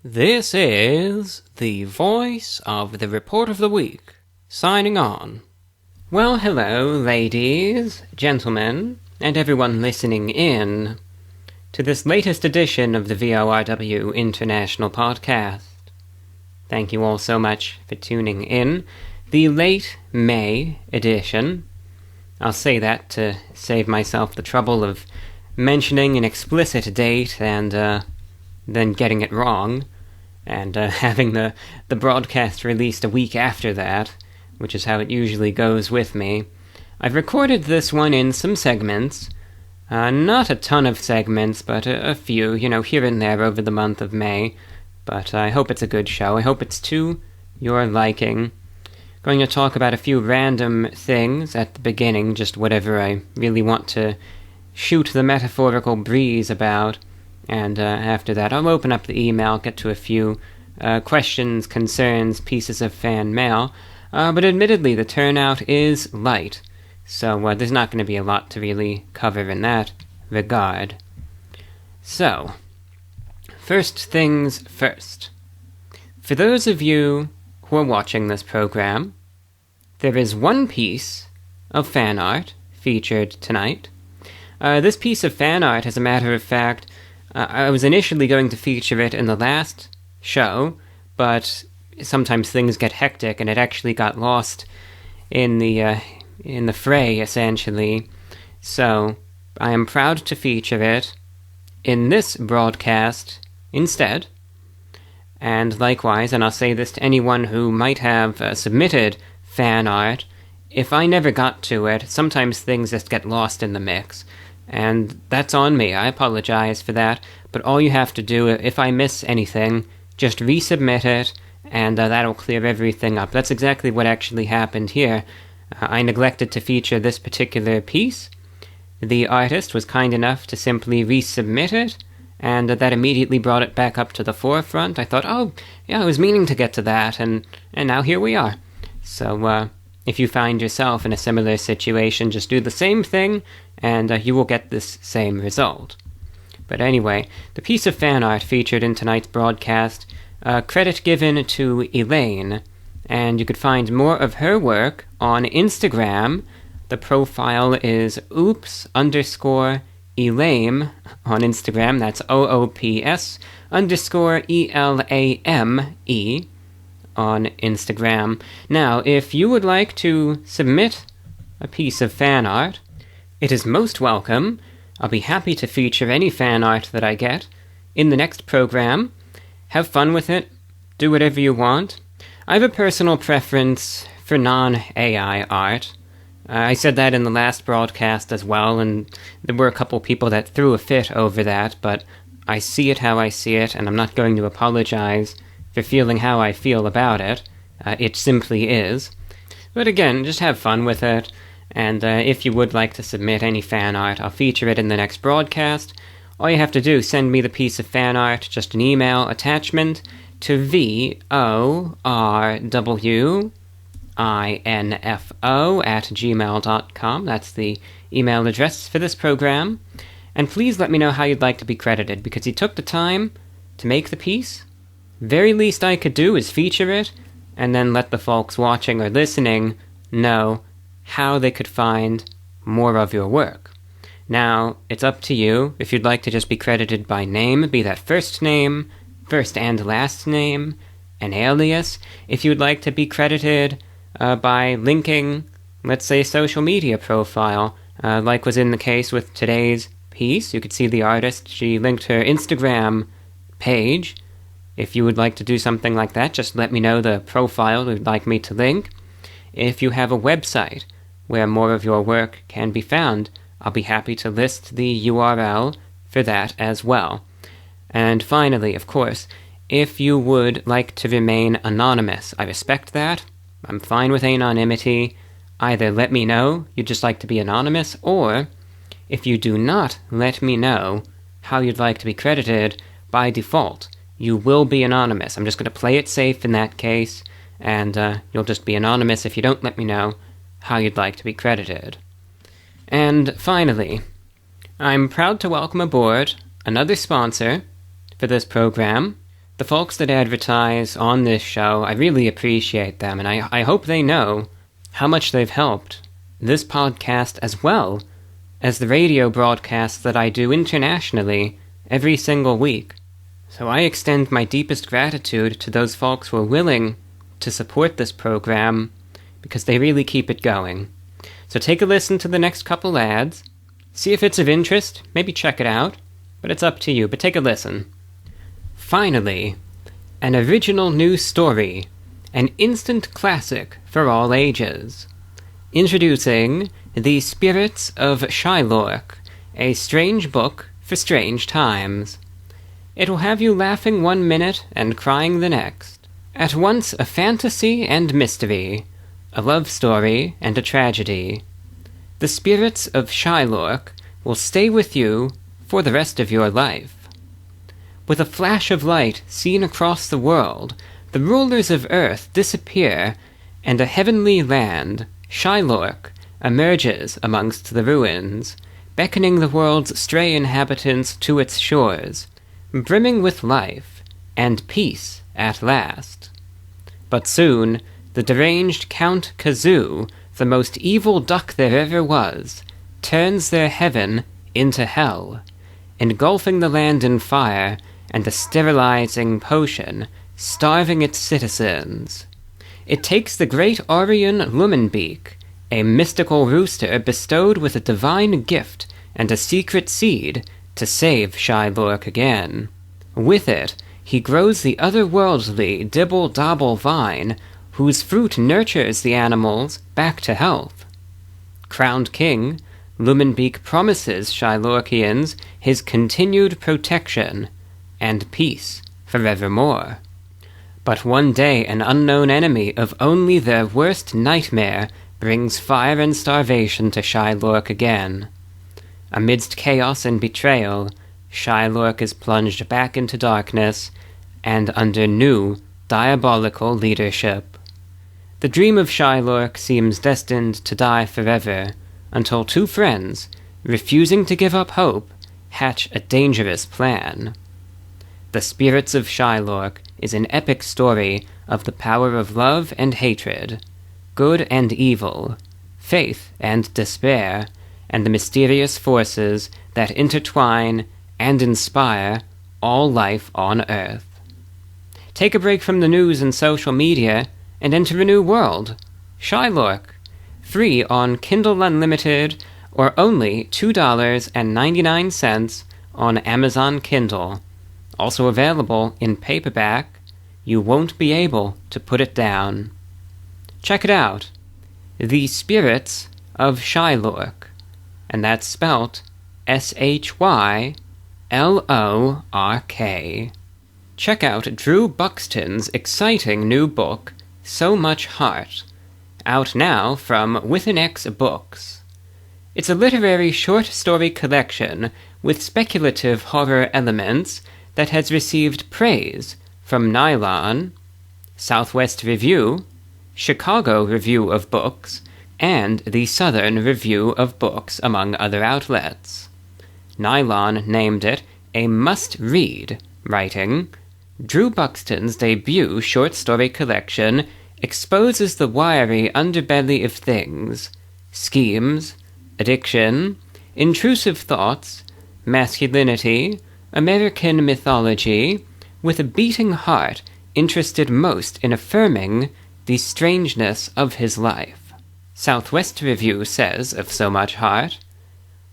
This is the voice of the Report of the Week, signing on. Well, hello, ladies, gentlemen, and everyone listening in to this latest edition of the VORW International Podcast. Thank you all so much for tuning in. The late May edition. I'll say that to save myself the trouble of mentioning an explicit date and then getting it wrong, and having the broadcast released a week after that, which is how it usually goes with me. I've recorded this one in some segments, not a ton of segments, but a few, here and there over the month of May, but I hope it's a good show. I hope it's to your liking. Going to talk about a few random things at the beginning, just whatever I really want to shoot the metaphorical breeze about. And after that, I'll open up the email, get to a few questions, concerns, pieces of fan mail. But admittedly, the turnout is light, so there's not going to be a lot to really cover in that regard. So, first things first. For those of you who are watching this program, there is one piece of fan art featured tonight. This piece of fan art, as a matter of fact, I was initially going to feature it in the last show, but sometimes things get hectic, and it actually got lost in the fray, essentially. So I am proud to feature it in this broadcast instead. And likewise, and I'll say this to anyone who might have submitted fan art, if I never got to it, sometimes things just get lost in the mix. And that's on me. I apologize for that. But all you have to do, if I miss anything, just resubmit it, and that'll clear everything up. That's exactly what actually happened here. I neglected to feature this particular piece. The artist was kind enough to simply resubmit it, and that immediately brought it back up to the forefront. I thought, oh, yeah, I was meaning to get to that, and now here we are. So, if you find yourself in a similar situation, just do the same thing, and you will get this same result. But anyway, the piece of fan art featured in tonight's broadcast, credit given to Elaine, and you could find more of her work on Instagram. The profile is oops_Elame on Instagram. That's OOPS_ELAME on Instagram. Now, if you would like to submit a piece of fan art, it is most welcome. I'll be happy to feature any fan art that I get in the next program. Have fun with it. Do whatever you want. I have a personal preference for non-AI art. I said that in the last broadcast as well, and there were a couple people that threw a fit over that, but I see it how I see it, and I'm not going to apologize for feeling how I feel about it. It simply is. But again, just have fun with it, and if you would like to submit any fan art, I'll feature it in the next broadcast. All you have to do, send me the piece of fan art, just an email attachment, to VORWINFO@gmail.com. That's the email address for this program. And please let me know how you'd like to be credited, because you took the time to make the piece. Very least I could do is feature it, and then let the folks watching or listening know how they could find more of your work. Now, it's up to you if you'd like to just be credited by name, be that first name, first and last name, an alias. If you'd like to be credited by linking, let's say, a social media profile, like was in the case with today's piece. You could see the artist, she linked her Instagram page. If you would like to do something like that, just let me know the profile you'd like me to link. If you have a website where more of your work can be found, I'll be happy to list the URL for that as well. And finally, of course, if you would like to remain anonymous, I respect that. I'm fine with anonymity. Either let me know you'd just like to be anonymous, or if you do not let me know how you'd like to be credited, by default, you will be anonymous. I'm just going to play it safe in that case, and you'll just be anonymous if you don't let me know how you'd like to be credited. And finally, I'm proud to welcome aboard another sponsor for this program, The folks that advertise on this show, I really appreciate them, and I hope they know how much they've helped this podcast as well as the radio broadcasts that I do internationally every single week. So I extend my deepest gratitude to those folks who are willing to support this program because they really keep it going. So take a listen to the next couple ads, see if it's of interest, maybe check it out, but it's up to you, but take a listen. Finally, an original new story, an instant classic for all ages. Introducing The Spirits of Shylork, a strange book for strange times. It will have you laughing 1 minute and crying the next. At once a fantasy and mystery, a love story and a tragedy. The Spirits of Shylork will stay with you for the rest of your life. With a flash of light seen across the world, the rulers of Earth disappear, and a heavenly land, Shylork, emerges amongst the ruins, beckoning the world's stray inhabitants to its shores, brimming with life and peace at last. But soon, the deranged Count Kazoo, the most evil duck there ever was, turns their heaven into hell, engulfing the land in fire and a sterilizing potion, starving its citizens. It takes the great Orion Lumenbeak, a mystical rooster bestowed with a divine gift and a secret seed, to save Shylork again. With it, he grows the otherworldly dibble-dabble vine, whose fruit nurtures the animals back to health. Crowned king, Lumenbeak promises Shylorkians his continued protection and peace forevermore. But one day an unknown enemy of only their worst nightmare brings fire and starvation to Shylork again. Amidst chaos and betrayal, Shylork is plunged back into darkness and under new, diabolical leadership. The dream of Shylork seems destined to die forever, until two friends, refusing to give up hope, hatch a dangerous plan. The Spirits of Shylork is an epic story of the power of love and hatred, good and evil, faith and despair, and the mysterious forces that intertwine and inspire all life on Earth. Take a break from the news and social media and enter a new world. Shylork, free on Kindle Unlimited or only $2.99 on Amazon Kindle. Also available in paperback. You won't be able to put it down. Check it out. The Spirits of Shylork. And that's spelt Shylork. Check out Drew Buxton's exciting new book, So Much Heart, out now from With an X Books. It's a literary short story collection with speculative horror elements that has received praise from Nylon, Southwest Review, Chicago Review of Books, and the Southern Review of Books, among other outlets. Nylon named it a must-read, writing, Drew Buxton's debut short story collection exposes the wiry underbelly of things, schemes, addiction, intrusive thoughts, masculinity, American mythology, with a beating heart interested most in affirming the strangeness of his life. Southwest Review says of So Much Heart,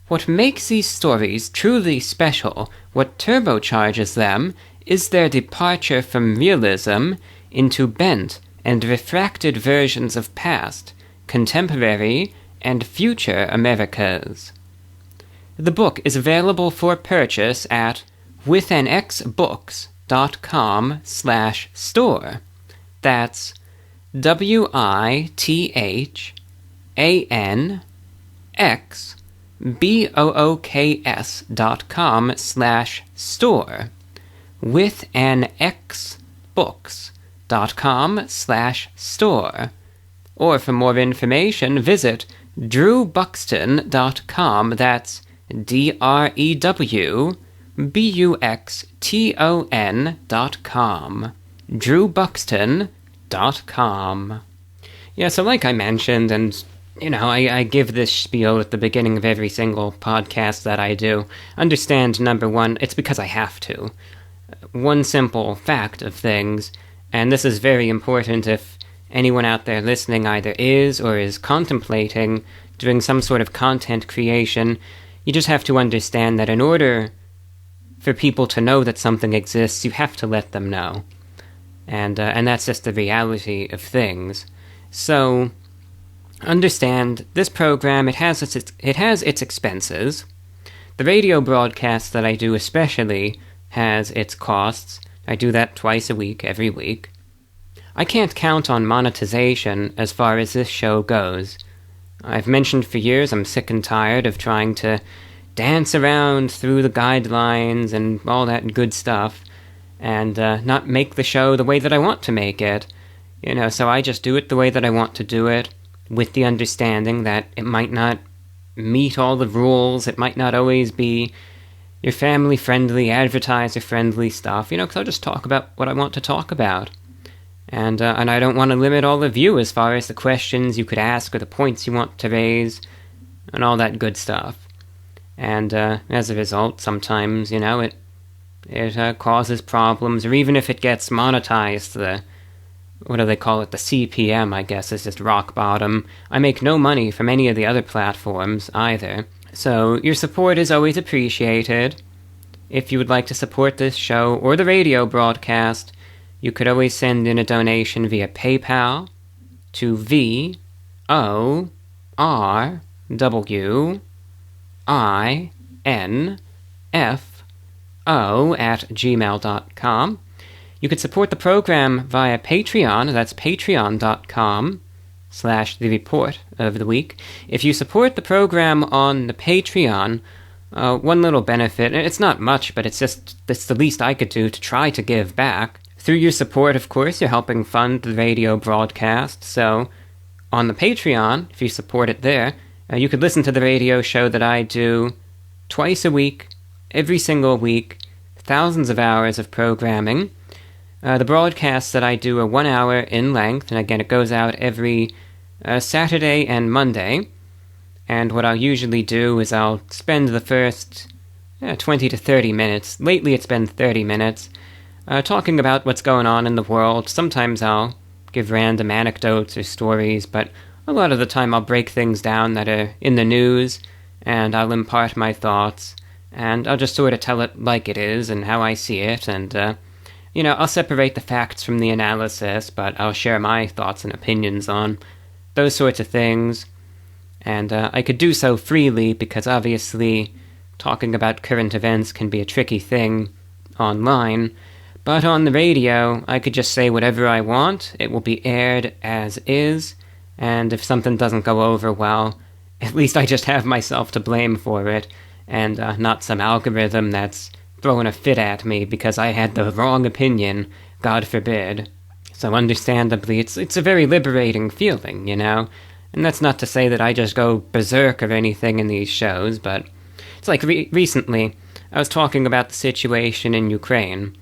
what makes these stories truly special, what turbocharges them, is their departure from realism into bent and refracted versions of past, contemporary, and future Americas. The book is available for purchase at withanxbooks.com/store. That's withanxbooks.com/store. withanxbooks.com/store. Or for more information, visit drewbuxton.com. That's DREWBUXTON.com. BUXTON.com. DrewBuxton.com. Yeah, so like I mentioned, and I give this spiel at the beginning of every single podcast that I do. Understand, number one, it's because I have to. One simple fact of things, and this is very important if anyone out there listening either is or is contemplating doing some sort of content creation, you just have to understand that in order for people to know that something exists, you have to let them know. And that's just the reality of things. So, understand, this program, it has its expenses. The radio broadcast that I do especially has its costs. I do that twice a week, every week. I can't count on monetization as far as this show goes. I've mentioned for years I'm sick and tired of trying to dance around through the guidelines and all that good stuff, and not make the show the way that I want to make it. So I just do it the way that I want to do it, with the understanding that it might not meet all the rules, it might not always be your family-friendly, advertiser-friendly stuff, because I'll just talk about what I want to talk about. And I don't want to limit all of you as far as the questions you could ask or the points you want to raise, and all that good stuff. And as a result, sometimes, it causes problems, or even if it gets monetized, what do they call it, the CPM, I guess, is just rock bottom. I make no money from any of the other platforms, either. So, your support is always appreciated. If you would like to support this show, or the radio broadcast, you could always send in a donation via PayPal to VORWINFO@gmail.com. You could support the program via Patreon, that's patreon.com/The Report of the Week. If you support the program on the Patreon, one little benefit, and it's not much, but it's the least I could do to try to give back. Through your support, of course, you're helping fund the radio broadcast, so on the Patreon, if you support it there, you could listen to the radio show that I do twice a week, every single week, thousands of hours of programming. The broadcasts that I do are 1 hour in length, and again, it goes out every Saturday and Monday. And what I'll usually do is I'll spend the first 20 to 30 minutes, lately it's been 30 minutes, talking about what's going on in the world. Sometimes I'll give random anecdotes or stories, but a lot of the time I'll break things down that are in the news, and I'll impart my thoughts, and I'll just sort of tell it like it is and how I see it, and I'll separate the facts from the analysis, but I'll share my thoughts and opinions on those sorts of things. And I could do so freely because obviously talking about current events can be a tricky thing online. But on the radio, I could just say whatever I want. It will be aired as is. And if something doesn't go over well, at least I just have myself to blame for it, and not some algorithm that's throwing a fit at me because I had the wrong opinion, God forbid. So understandably, it's a very liberating feeling, And that's not to say that I just go berserk or anything in these shows, but it's like recently, I was talking about the situation in Ukraine,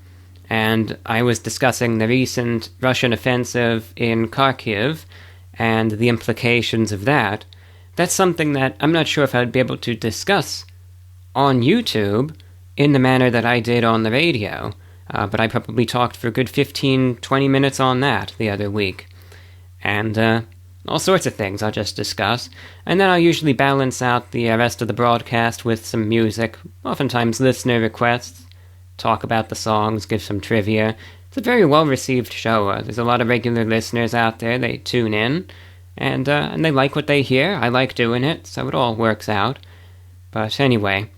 and I was discussing the recent Russian offensive in Kharkiv and the implications of that. That's something that I'm not sure if I'd be able to discuss on YouTube in the manner that I did on the radio, but I probably talked for a good 15-20 minutes on that the other week. And all sorts of things I'll just discuss, and then I'll usually balance out the rest of the broadcast with some music, oftentimes listener requests, talk about the songs, give some trivia. It's a very well-received show. There's a lot of regular listeners out there. They tune in, and they like what they hear. I like doing it, so it all works out. But anyway,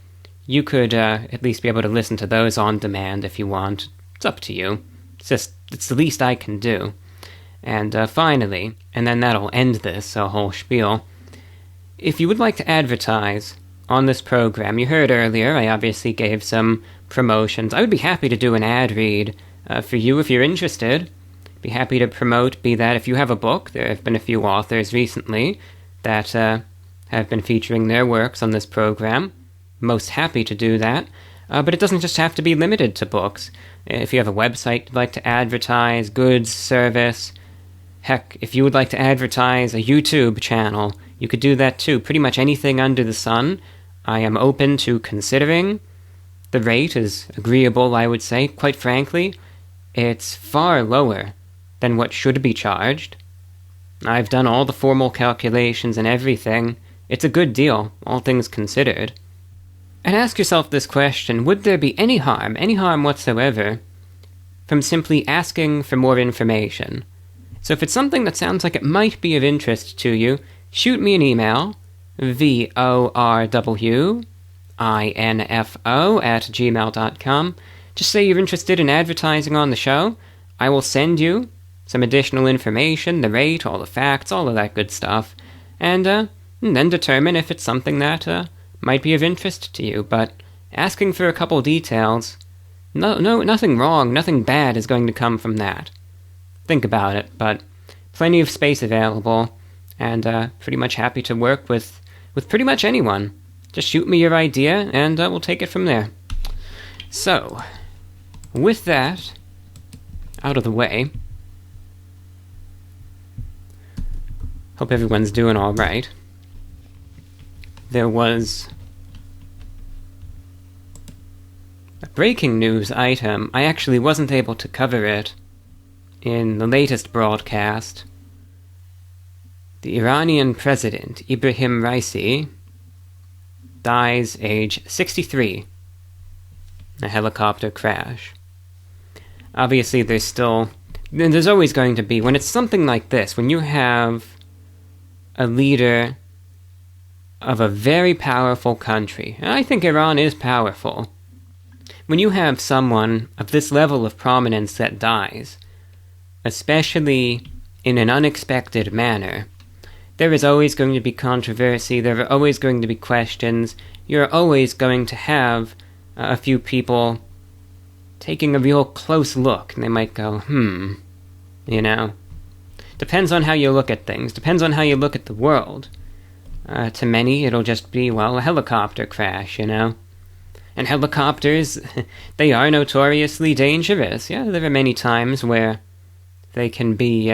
you could at least be able to listen to those on demand if you want. It's up to you. It's the least I can do. And finally, and then that'll end this whole spiel, if you would like to advertise on this program, you heard earlier, I obviously gave some promotions. I would be happy to do an ad read for you if you're interested. Be happy to promote, be that if you have a book. There have been a few authors recently that have been featuring their works on this program. Most happy to do that. But it doesn't just have to be limited to books. If you have a website you'd like to advertise, goods, service, heck, if you would like to advertise a YouTube channel, you could do that too. Pretty much anything under the sun, I am open to considering. The rate is agreeable, I would say. Quite frankly, it's far lower than what should be charged. I've done all the formal calculations and everything. It's a good deal, all things considered. And ask yourself this question: would there be any harm whatsoever, from simply asking for more information? So if it's something that sounds like it might be of interest to you, shoot me an email, VORWINFO@gmail.com. Just say you're interested in advertising on the show. I will send you some additional information, the rate, all the facts, all of that good stuff, and then determine if it's something that might be of interest to you. But asking for a couple details, nothing wrong, nothing bad is going to come from that. Think about it, but plenty of space available, and pretty much happy to work with pretty much anyone. Just shoot me your idea, and we'll take it from there. So, with that out of the way, hope everyone's doing all right. There was a breaking news item. I actually wasn't able to cover it in the latest broadcast. The Iranian president, Ibrahim Raisi, dies age 63 in a helicopter crash. Obviously, there's always going to be, when it's something like this, when you have a leader of a very powerful country, and I think Iran is powerful, when you have someone of this level of prominence that dies, especially in an unexpected manner, there is always going to be controversy, there are always going to be questions, you're always going to have a few people taking a real close look, and they might go, Depends on how you look at things, depends on how you look at the world. To many, it'll just be, a helicopter crash, And helicopters, they are notoriously dangerous. Yeah, there are many times where they can be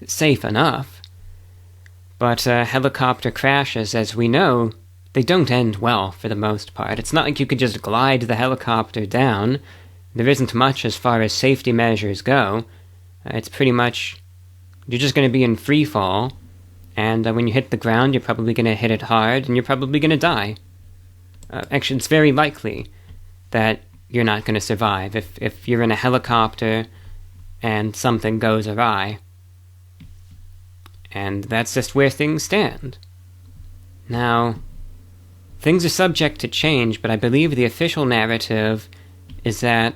safe enough. But helicopter crashes, as we know, they don't end well for the most part. It's not like you could just glide the helicopter down. There isn't much as far as safety measures go. It's pretty much, you're just going to be in free fall, and when you hit the ground, you're probably going to hit it hard, and you're probably going to die. Actually, it's very likely that you're not going to survive if you're in a helicopter and something goes awry. And that's just where things stand. Now, things are subject to change, but I believe the official narrative is that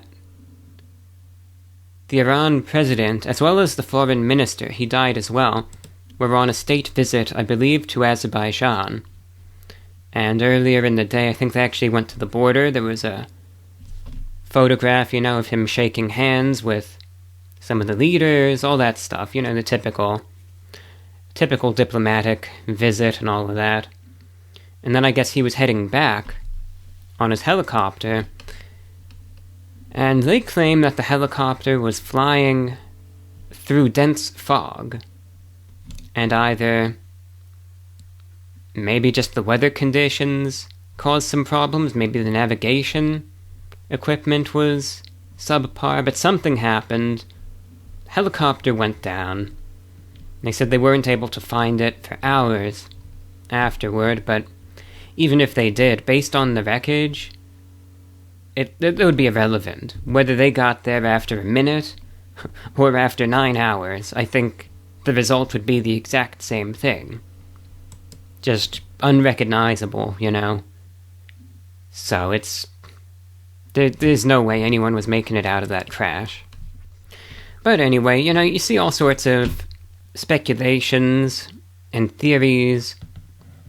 the Iran president, as well as the foreign minister, he died as well, were on a state visit, I believe, to Azerbaijan. And earlier in the day, I think they actually went to the border. There was a photograph, of him shaking hands with some of the leaders, all that stuff, the typical diplomatic visit and all of that. And then I guess he was heading back on his helicopter, and they claim that the helicopter was flying through dense fog, and either maybe just the weather conditions caused some problems, maybe the navigation equipment was subpar, but something happened. The helicopter went down. They said they weren't able to find it for hours afterward, but even if they did, based on the wreckage, it would be irrelevant. Whether they got there after a minute or after 9 hours, I think the result would be the exact same thing. Just unrecognizable, So there's no way anyone was making it out of that crash. But anyway, you see all sorts of speculations and theories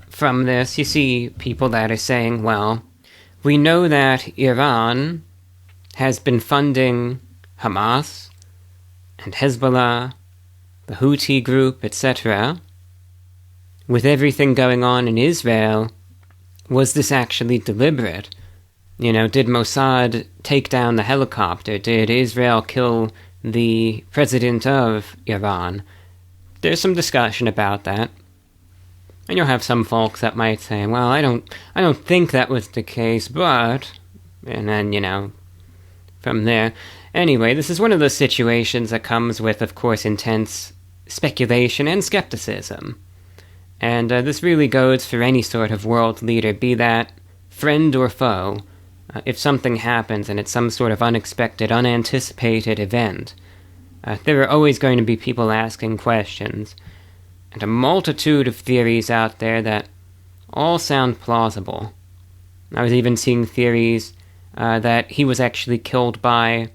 from this. You see people that are saying, we know that Iran has been funding Hamas and Hezbollah, the Houthi group, etc. With everything going on in Israel, was this actually deliberate? Did Mossad take down the helicopter? Did Israel kill the president of Iran? There's some discussion about that. And you'll have some folks that might say, well, I don't think that was the case, but... And then, from there. Anyway, this is one of those situations that comes with, of course, intense speculation and skepticism. And this really goes for any sort of world leader, be that friend or foe. If something happens and it's some sort of unexpected, unanticipated event, there are always going to be people asking questions. And a multitude of theories out there that all sound plausible. I was even seeing theories that he was actually killed by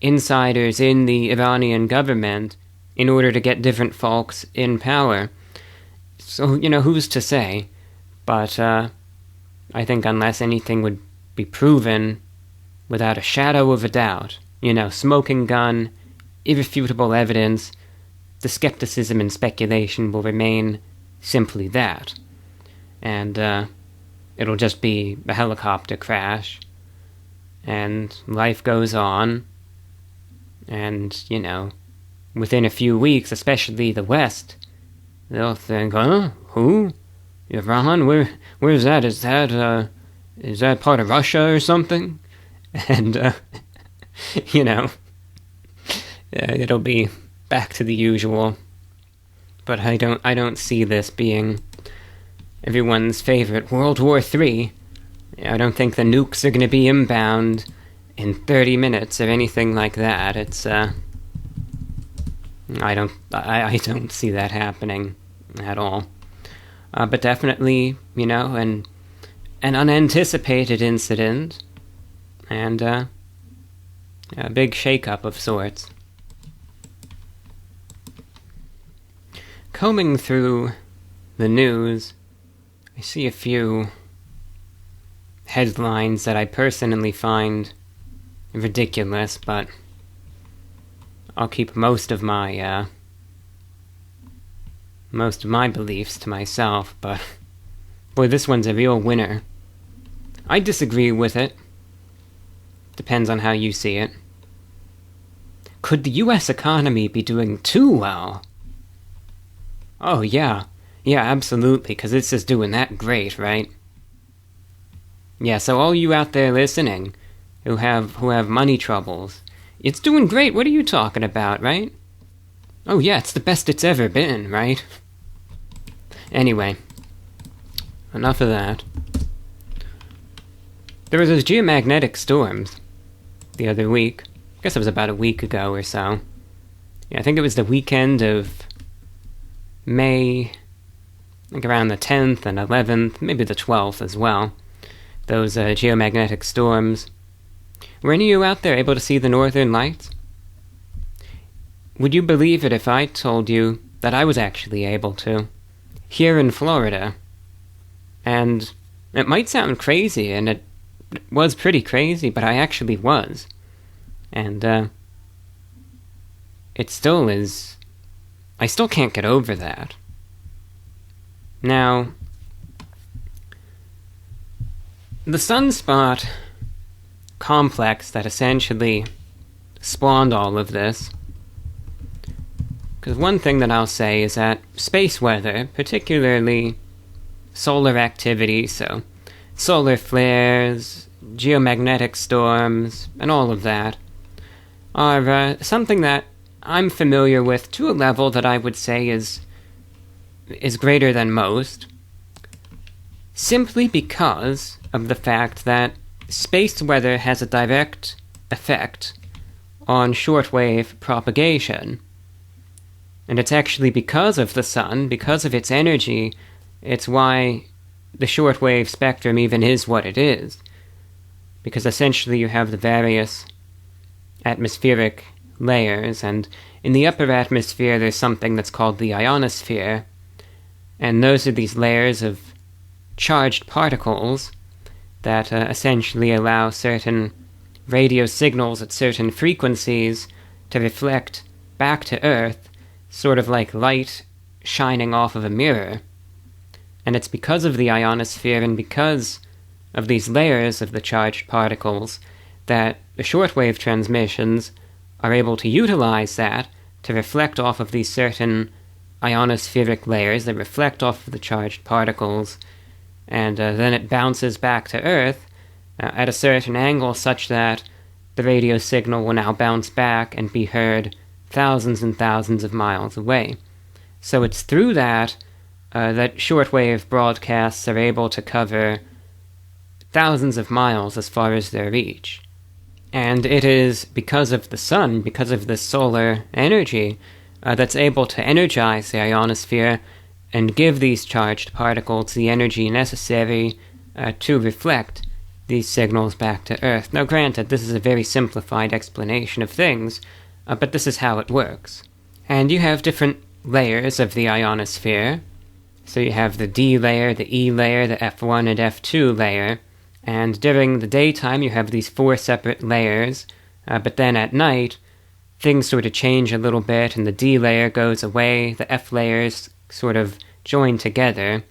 insiders in the Iranian government in order to get different folks in power. So, who's to say? But I think unless anything would be proven without a shadow of a doubt, smoking gun, irrefutable evidence, the skepticism and speculation will remain simply that. And it'll just be a helicopter crash. And life goes on. And, within a few weeks, especially the West, they'll think, who? Iran? Where's that? Is that part of Russia or something? And, it'll be back to the usual. But I don't see this being everyone's favorite World War III. I don't think the nukes are going to be inbound in 30 minutes or anything like that. It's I don't see that happening at all. But definitely, an unanticipated incident and a big shakeup of sorts. Combing through the news, I see a few headlines that I personally find ridiculous, but I'll keep most of my beliefs to myself. But boy, this one's a real winner. I disagree with it. Depends on how you see it. Could the U.S. economy be doing too well? Oh, yeah. Yeah, absolutely, because it's just doing that great, right? Yeah, so all you out there listening who have money troubles, it's doing great. What are you talking about, right? Oh, yeah, it's the best it's ever been, right? Anyway, enough of that. There was those geomagnetic storms the other week. I guess it was about a week ago or so. Yeah, I think it was the weekend of May, I think around the 10th and 11th, maybe the 12th as well. Those geomagnetic storms. Were any of you out there able to see the northern lights? Would you believe it if I told you that I was actually able to? Here in Florida. And it might sound crazy, and it was pretty crazy, but I actually was. And it still is... I still can't get over that. Now, the sunspot complex that essentially spawned all of this, because one thing that I'll say is that space weather, particularly solar activity, so solar flares, geomagnetic storms, and all of that, are something that I'm familiar with to a level that I would say is greater than most, simply because of the fact that space weather has a direct effect on shortwave propagation. And it's actually because of the sun, because of its energy, it's why the shortwave spectrum even is what it is. Because essentially you have the various atmospheric layers, and in the upper atmosphere there's something that's called the ionosphere, and those are these layers of charged particles that essentially allow certain radio signals at certain frequencies to reflect back to Earth, sort of like light shining off of a mirror. And it's because of the ionosphere and because of these layers of the charged particles that the shortwave transmissions are able to utilize that to reflect off of these certain ionospheric layers that reflect off of the charged particles, and then it bounces back to Earth at a certain angle such that the radio signal will now bounce back and be heard thousands and thousands of miles away. So it's through that that shortwave broadcasts are able to cover thousands of miles as far as their reach. And it is because of the sun, because of the solar energy, that's able to energize the ionosphere and give these charged particles the energy necessary to reflect these signals back to Earth. Now granted, this is a very simplified explanation of things, but this is how it works. And you have different layers of the ionosphere. So you have the D layer, the E layer, the F1 and F2 layer, and during the daytime you have these 4 separate layers, but then at night things sort of change a little bit and the D layer goes away, the F layers sort of join together,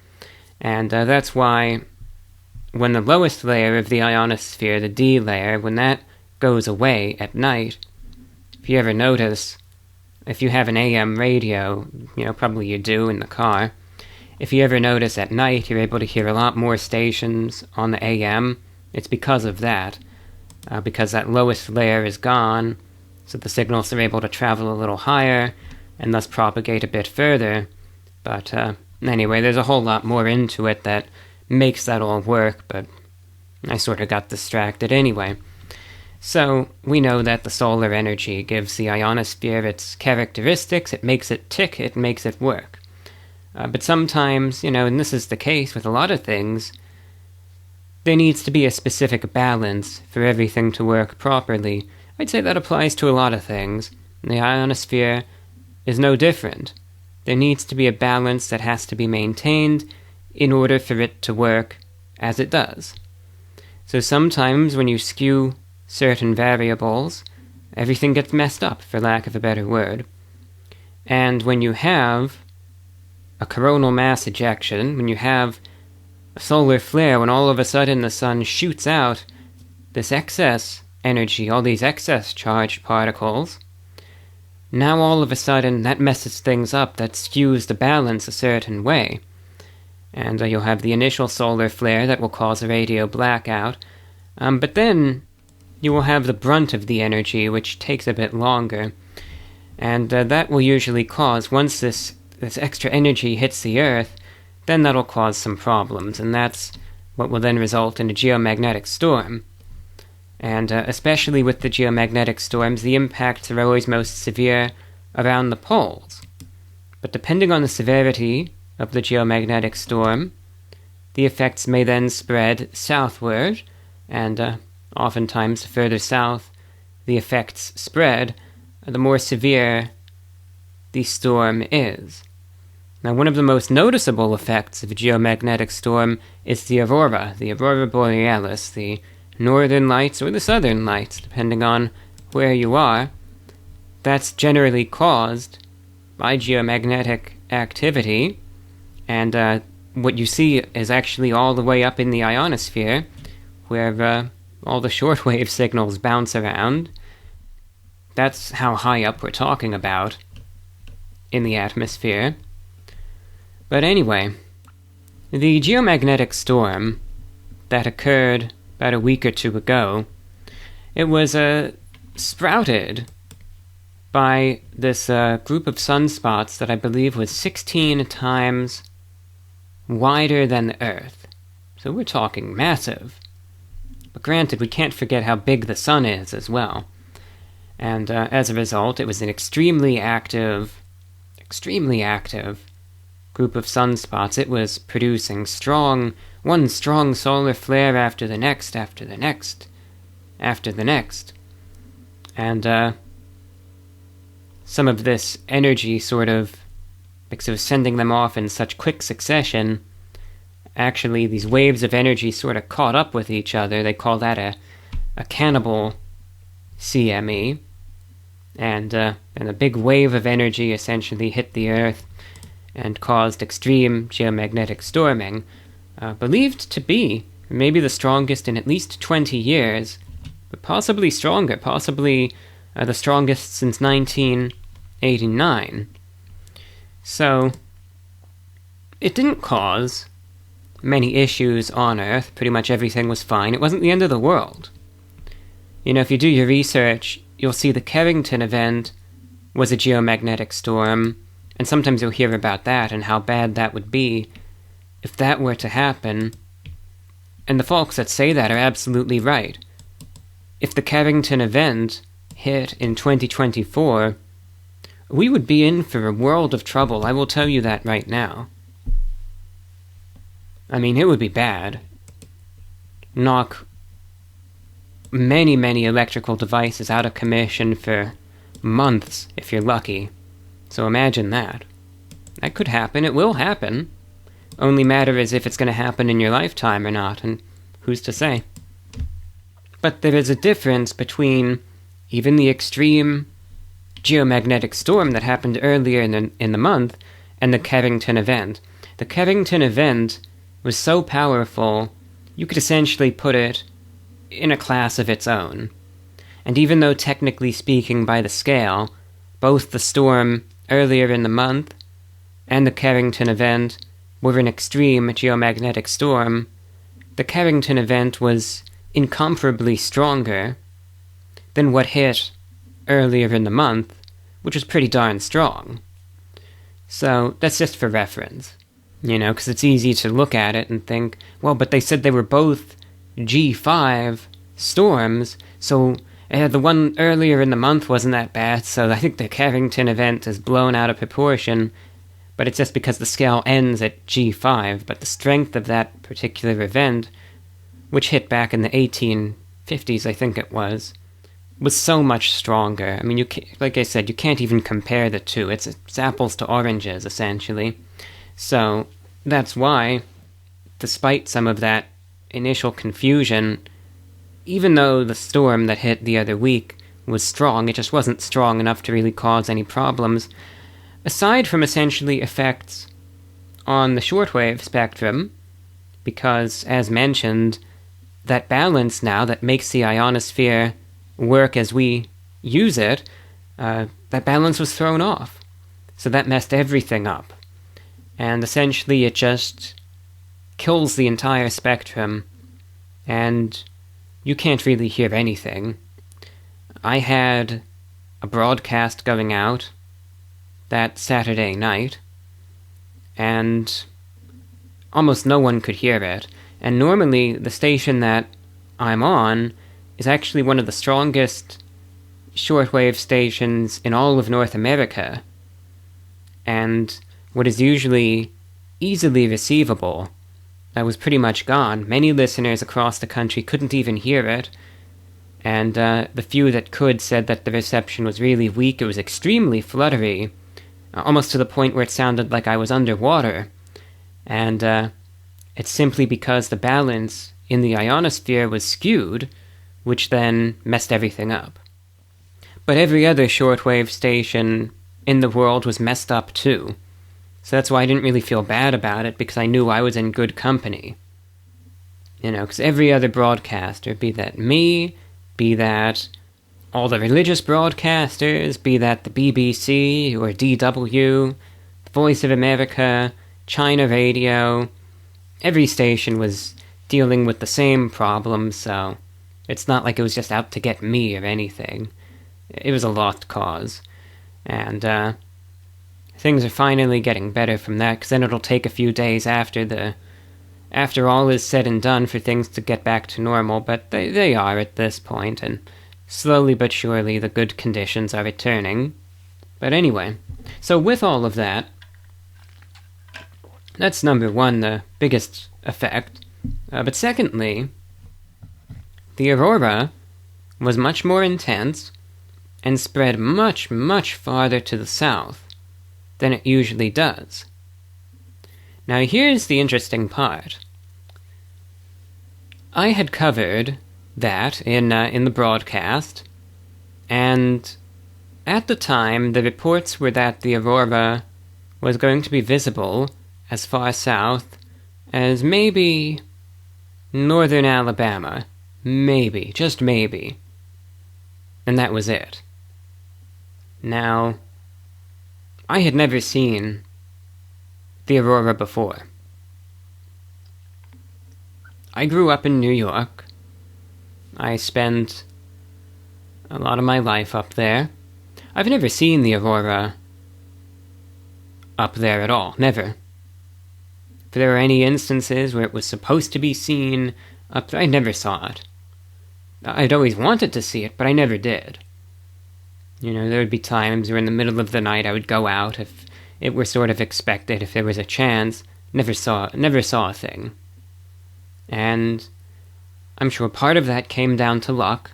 and that's why when the lowest layer of the ionosphere, the D layer, when that goes away at night, if you ever notice, if you have an AM radio, probably you do in the car, if you ever notice at night you're able to hear a lot more stations on the AM, it's because of that, because that lowest layer is gone, so the signals are able to travel a little higher and thus propagate a bit further. But anyway, there's a whole lot more into it that makes that all work, but I sort of got distracted anyway. So we know that the solar energy gives the ionosphere its characteristics, it makes it tick, it makes it work. But sometimes, and this is the case with a lot of things, there needs to be a specific balance for everything to work properly. I'd say that applies to a lot of things. The ionosphere is no different. There needs to be a balance that has to be maintained in order for it to work as it does. So sometimes when you skew certain variables, everything gets messed up, for lack of a better word. And when you have a coronal mass ejection, when you have a solar flare, when all of a sudden the sun shoots out this excess energy, all these excess charged particles, now all of a sudden that messes things up, that skews the balance a certain way. And you'll have the initial solar flare that will cause a radio blackout, but then you will have the brunt of the energy, which takes a bit longer. And that will usually cause, once this extra energy hits the Earth, then that'll cause some problems, and that's what will then result in a geomagnetic storm. And especially with the geomagnetic storms, the impacts are always most severe around the poles. But depending on the severity of the geomagnetic storm, the effects may then spread southward, and oftentimes the further south the effects spread, the more severe the storm is. Now, one of the most noticeable effects of a geomagnetic storm is the aurora borealis, the northern lights or the southern lights, depending on where you are. That's generally caused by geomagnetic activity, and what you see is actually all the way up in the ionosphere, where all the shortwave signals bounce around. That's how high up we're talking about in the atmosphere. But anyway, the geomagnetic storm that occurred about a week or two ago, it was sprouted by this group of sunspots that I believe was 16 times wider than the Earth. So we're talking massive. But granted, we can't forget how big the sun is as well. And as a result, it was an extremely active group of sunspots. It was producing one strong solar flare after the next, after the next, after the next. And some of this energy sort of, because it was sending them off in such quick succession, actually these waves of energy sort of caught up with each other. They call that a cannibal CME. And a big wave of energy essentially hit the Earth and caused extreme geomagnetic storming, believed to be maybe the strongest in at least 20 years, but possibly stronger, possibly the strongest since 1989. So, it didn't cause many issues on Earth. Pretty much everything was fine. It wasn't the end of the world. You know, if you do your research, you'll see the Carrington event was a geomagnetic storm, and sometimes you'll hear about that and how bad that would be if that were to happen. And the folks that say that are absolutely right. If the Carrington event hit in 2024, we would be in for a world of trouble. I will tell you that right now. I mean, it would be bad. Knock many, many electrical devices out of commission for months, if you're lucky. So imagine that. That could happen. It will happen. Only matter is if it's going to happen in your lifetime or not, and who's to say? But there is a difference between even the extreme geomagnetic storm that happened earlier in the month and the Carrington event. The Carrington event was so powerful, you could essentially put it in a class of its own. And even though technically speaking by the scale, both the storm earlier in the month and the Carrington event were an extreme geomagnetic storm, the Carrington event was incomparably stronger than what hit earlier in the month, which was pretty darn strong. So that's just for reference. You know, because it's easy to look at it and think, well, but they said they were both G5 storms, so the one earlier in the month wasn't that bad, so I think the Carrington event is blown out of proportion, but it's just because the scale ends at G5, but the strength of that particular event, which hit back in the 1850s, I think it was so much stronger. I mean, like I said, you can't even compare the two. It's apples to oranges, essentially. So, that's why, despite some of that initial confusion, even though the storm that hit the other week was strong, it just wasn't strong enough to really cause any problems, aside from essentially effects on the shortwave spectrum, because, as mentioned, that balance now that makes the ionosphere work as we use it, that balance was thrown off. So that messed everything up. And essentially it just kills the entire spectrum, and you can't really hear anything. I had a broadcast going out that Saturday night, and almost no one could hear it. And normally the station that I'm on is actually one of the strongest shortwave stations in all of North America, and what is usually easily receivable, that was pretty much gone. Many listeners across the country couldn't even hear it, and the few that could said that the reception was really weak. It was extremely fluttery, almost to the point where it sounded like I was underwater, and it's simply because the balance in the ionosphere was skewed, which then messed everything up. But every other shortwave station in the world was messed up too. So that's why I didn't really feel bad about it, because I knew I was in good company. You know, because every other broadcaster, be that me, be that all the religious broadcasters, be that the BBC or DW, Voice of America, China Radio, every station was dealing with the same problem, so it's not like it was just out to get me or anything. It was a lost cause. And, things are finally getting better from that, because then it'll take a few days after all is said and done for things to get back to normal, but they are at this point, and slowly but surely the good conditions are returning. But anyway, so with all of that, that's number one, the biggest effect. But secondly, the aurora was much more intense and spread much, much farther to the south than it usually does. Now here's the interesting part. I had covered that in the broadcast, and at the time the reports were that the aurora was going to be visible as far south as maybe northern Alabama. Maybe, just maybe. And that was it. Now, I had never seen the aurora before. I grew up in New York. I spent a lot of my life up there. I've never seen the aurora up there at all. Never. If there were any instances where it was supposed to be seen up there, I never saw it. I'd always wanted to see it, but I never did. You know, there would be times where in the middle of the night I would go out if it were sort of expected, if there was a chance. Never saw a thing. And I'm sure part of that came down to luck.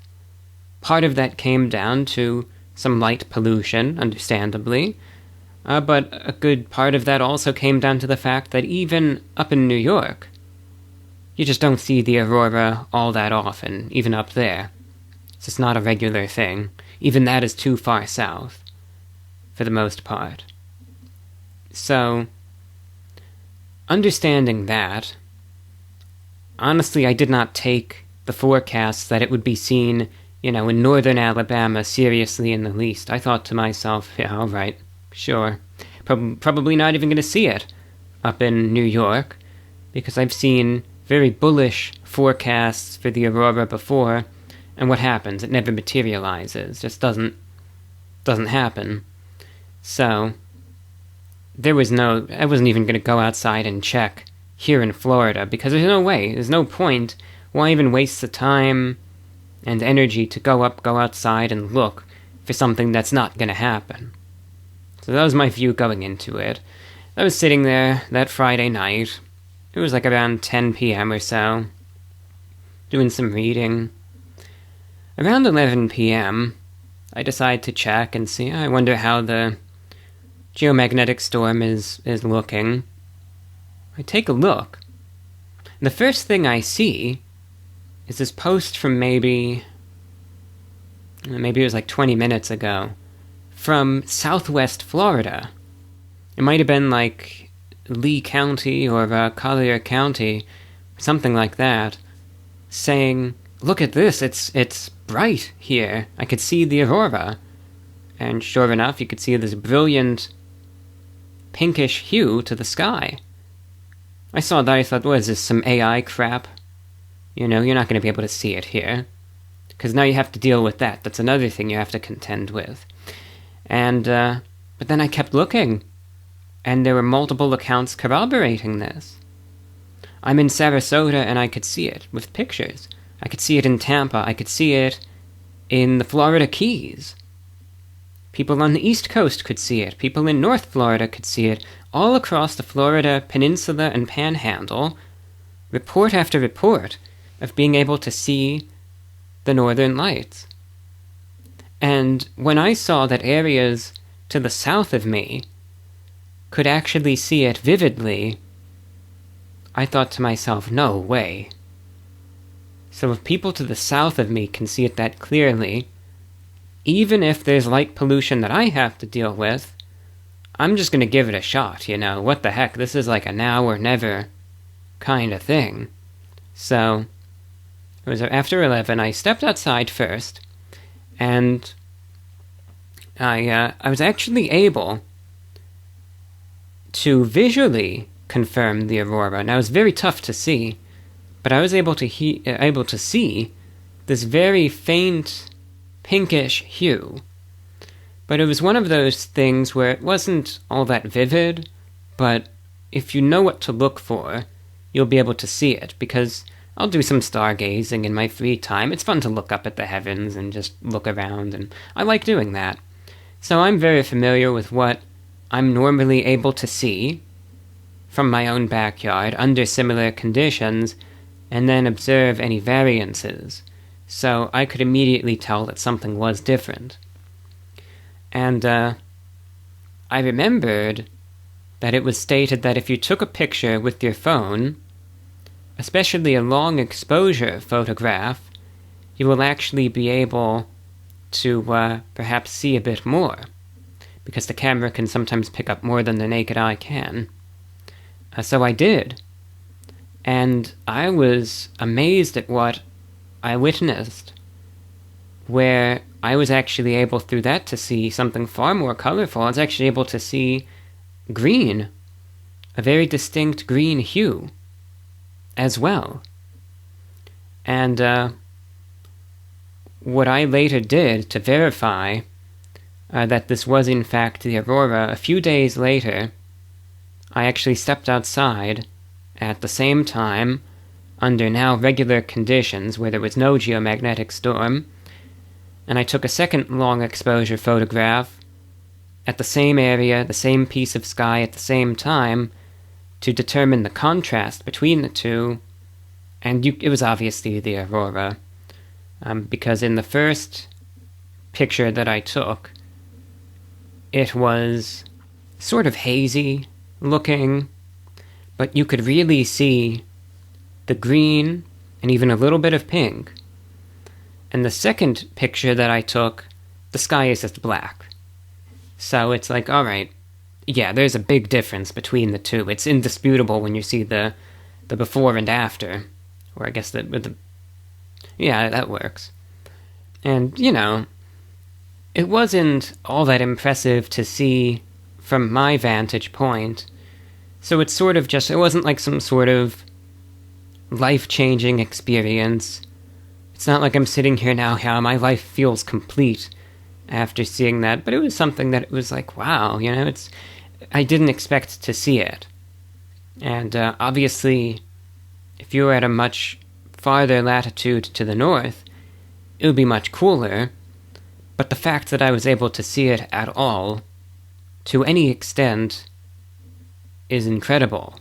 Part of that came down to some light pollution, understandably. But a good part of that also came down to the fact that even up in New York, you just don't see the aurora all that often, even up there. It's just not a regular thing. Even that is too far south, for the most part. So, understanding that, honestly, I did not take the forecasts that it would be seen, in northern Alabama seriously in the least. I thought to myself, yeah, all right, sure. Probably not even going to see it up in New York, because I've seen very bullish forecasts for the aurora before, and what happens? It never materializes. Just doesn't happen. So, I wasn't even going to go outside and check here in Florida, because there's no point. Why even waste the time and energy to go outside and look for something that's not going to happen? So that was my view going into it. I was sitting there that Friday night. It was like around 10 p.m. or so, doing some reading. Around 11 p.m., I decide to check and see. I wonder how the geomagnetic storm is looking. I take a look. The first thing I see is this post from maybe it was like 20 minutes ago, from southwest Florida. It might have been like Lee County or Collier County, something like that, saying, look at this, it's bright here. I could see the aurora. And sure enough, you could see this brilliant pinkish hue to the sky. I saw that, I thought, what is this, some AI crap? You're not going to be able to see it here. Because now you have to deal with that. That's another thing you have to contend with. And, but then I kept looking. And there were multiple accounts corroborating this. I'm in Sarasota and I could see it with pictures. I could see it in Tampa. I could see it in the Florida Keys. People on the East Coast could see it. People in North Florida could see it. All across the Florida Peninsula and Panhandle, report after report of being able to see the Northern Lights. And when I saw that areas to the south of me could actually see it vividly, I thought to myself, no way. So if people to the south of me can see it that clearly, even if there's light pollution that I have to deal with, I'm just going to give it a shot, what the heck, this is like a now or never kind of thing. So, it was after 11, I stepped outside first, and I was actually able to visually confirm the aurora. Now, it was very tough to see, but I was able to see this very faint pinkish hue. But it was one of those things where it wasn't all that vivid, but if you know what to look for, you'll be able to see it, because I'll do some stargazing in my free time. It's fun to look up at the heavens and just look around, and I like doing that. So I'm very familiar with what I'm normally able to see from my own backyard under similar conditions, and then observe any variances. So I could immediately tell that something was different. And I remembered that it was stated that if you took a picture with your phone, especially a long exposure photograph, you will actually be able to perhaps see a bit more, because the camera can sometimes pick up more than the naked eye can. So I did. And I was amazed at what I witnessed, where I was actually able through that to see something far more colorful. I was actually able to see green, a very distinct green hue as well. And what I later did to verify that this was in fact the aurora, a few days later, I actually stepped outside at the same time, under now regular conditions where there was no geomagnetic storm, and I took a second long exposure photograph at the same area, the same piece of sky at the same time, to determine the contrast between the two, and it was obviously the aurora, because in the first picture that I took, it was sort of hazy looking, but you could really see the green and even a little bit of pink. And the second picture that I took, the sky is just black. So it's like, alright, yeah, there's a big difference between the two. It's indisputable when you see the before and after. Or I guess yeah, that works. And, it wasn't all that impressive to see from my vantage point. So it's sort of just, it wasn't like some sort of life-changing experience. It's not like I'm sitting here now, how my life feels complete after seeing that, but it was something that it was like, wow, I didn't expect to see it. And obviously, if you were at a much farther latitude to the north, it would be much cooler, but the fact that I was able to see it at all, to any extent, is incredible.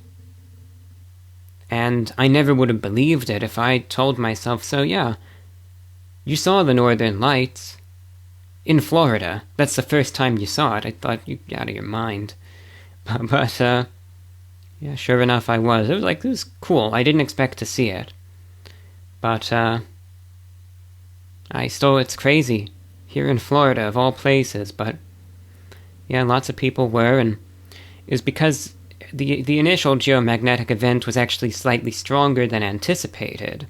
And I never would have believed it if I told myself, so yeah, you saw the Northern Lights in Florida. That's the first time you saw it. I thought you'd be out of your mind. But yeah, sure enough I was. It was cool. I didn't expect to see it. But it's crazy. Here in Florida, of all places, but yeah, lots of people were, and it was because the initial geomagnetic event was actually slightly stronger than anticipated.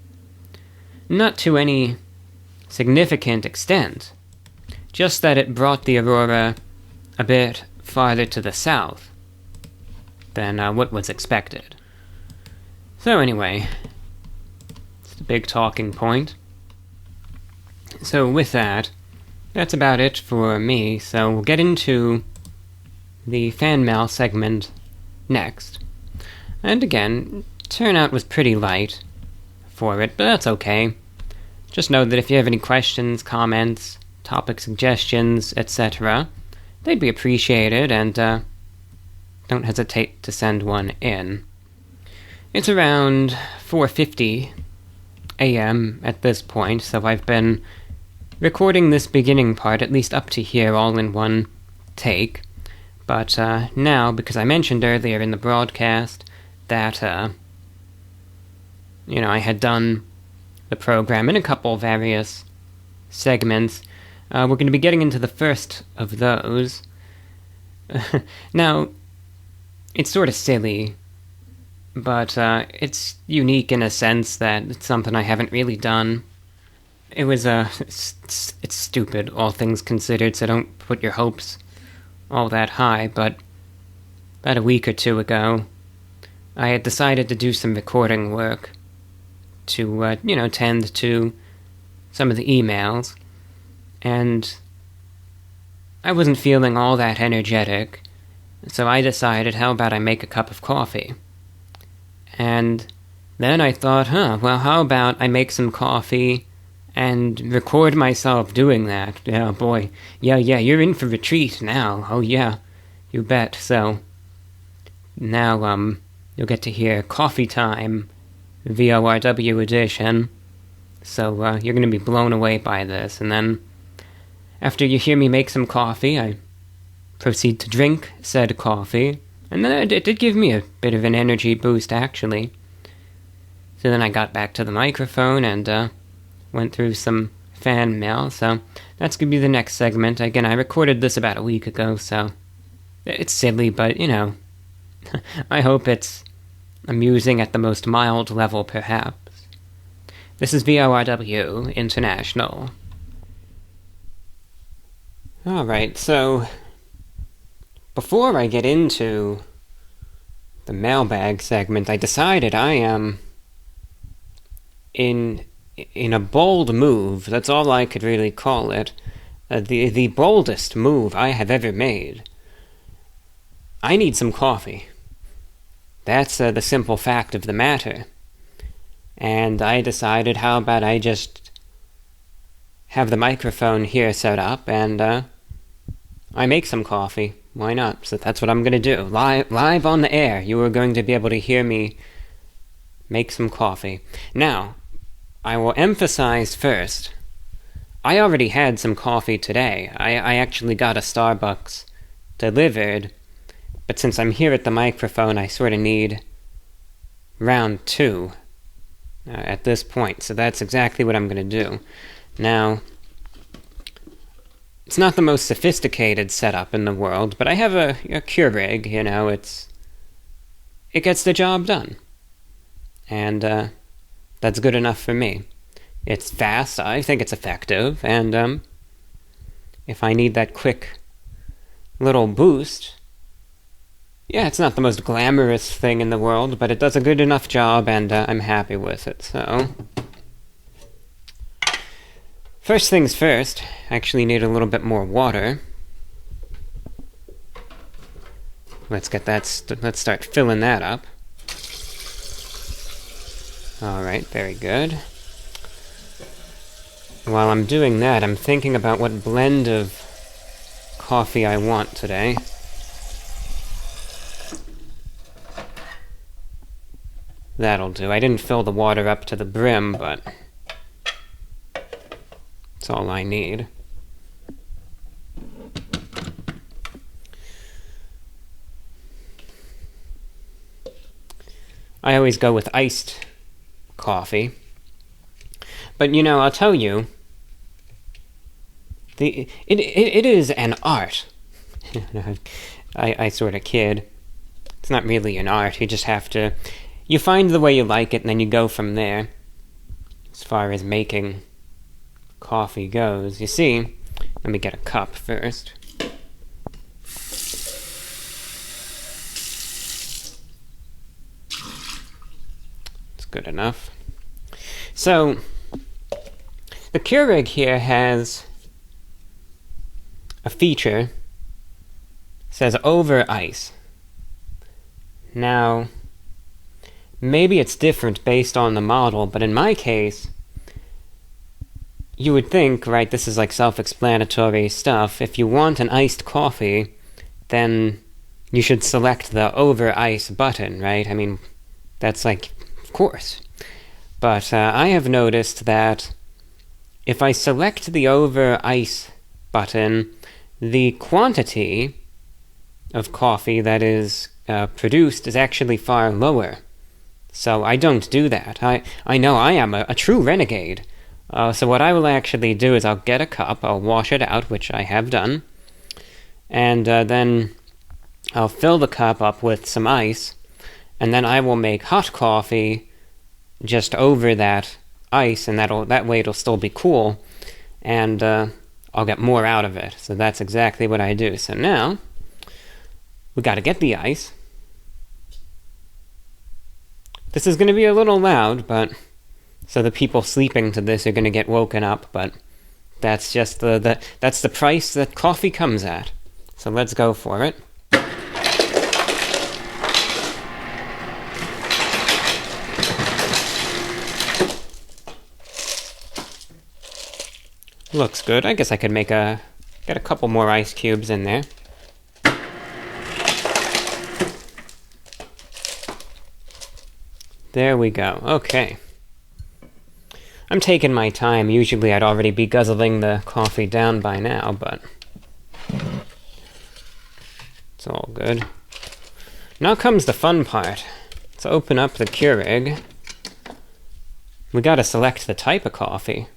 Not to any significant extent, just that it brought the aurora a bit farther to the south than what was expected. So anyway, it's the big talking point. So with that, that's about it for me, so we'll get into the fan mail segment next. And again, turnout was pretty light for it, but that's okay. Just know that if you have any questions, comments, topic suggestions, etc., they'd be appreciated, and don't hesitate to send one in. It's around 4:50 a.m. at this point, so I've been recording this beginning part, at least up to here, all in one take. But now, because I mentioned earlier in the broadcast that, I had done the program in a couple various segments, we're going to be getting into the first of those. Now, it's sort of silly, but it's unique in a sense that it's something I haven't really done. It was, it's stupid, all things considered, so don't put your hopes all that high, but about a week or two ago, I had decided to do some recording work to, tend to some of the emails, and I wasn't feeling all that energetic, so I decided, how about I make a cup of coffee? And then I thought, well, how about I make some coffee and record myself doing that? Oh boy, yeah, you're in for a treat now. Oh yeah, you bet. So now you'll get to hear Coffee Time VORW edition. So you're going to be blown away by this. And then after you hear me make some coffee, I proceed to drink said coffee, and then it did give me a bit of an energy boost actually. So then I got back to the microphone and went through some fan mail, so that's going to be the next segment. Again, I recorded this about a week ago, so it's silly, but, I hope it's amusing at the most mild level, perhaps. This is VORW International. Alright, so before I get into the mailbag segment, I decided I am in a bold move. That's all I could really call it. The boldest move I have ever made. I need some coffee. That's the simple fact of the matter. And I decided, how about I just have the microphone here set up and I make some coffee. Why not? So that's what I'm going to do. Live on the air, you are going to be able to hear me make some coffee. Now, I will emphasize first, I already had some coffee today. I actually got a Starbucks delivered, but since I'm here at the microphone, I sort of need round 2 at this point. So that's exactly what I'm going to do. Now, it's not the most sophisticated setup in the world, but I have a Keurig, you know, it gets the job done. And that's good enough for me. It's fast, I think it's effective, and if I need that quick little boost, yeah, it's not the most glamorous thing in the world, but it does a good enough job, and I'm happy with it, so... First things first, I actually need a little bit more water. Let's start filling that up. Alright, very good. While I'm doing that, I'm thinking about what blend of coffee I want today. That'll do. I didn't fill the water up to the brim, but it's all I need. I always go with iced coffee. But, you know, I'll tell you, it is an art. I sort of kid. It's not really an art. You just have to... You find the way you like it, and then you go from there. As far as making coffee goes. You see, let me get a cup first. It's good enough. So, the Keurig here has a feature. It says over ice. Now, maybe it's different based on the model, but in my case, you would think, right, this is like self-explanatory stuff. If you want an iced coffee, then you should select the over ice button, right? I mean, that's like, of course. But I have noticed that if I select the over ice button, the quantity of coffee that is produced is actually far lower. So I don't do that. I know I am a true renegade. So what I will actually do is I'll get a cup, I'll wash it out, which I have done, and then I'll fill the cup up with some ice, and then I will make hot coffee just over that ice, and that way it'll still be cool, and I'll get more out of it. So that's exactly what I do. So now, we gotta get the ice. This is gonna be a little loud, but so the people sleeping to this are gonna get woken up, but that's just that's the price that coffee comes at. So let's go for it. Looks good. I guess I could get a couple more ice cubes in there. There we go. Okay. I'm taking my time. Usually I'd already be guzzling the coffee down by now, but it's all good. Now comes the fun part. Let's open up the Keurig. We gotta select the type of coffee.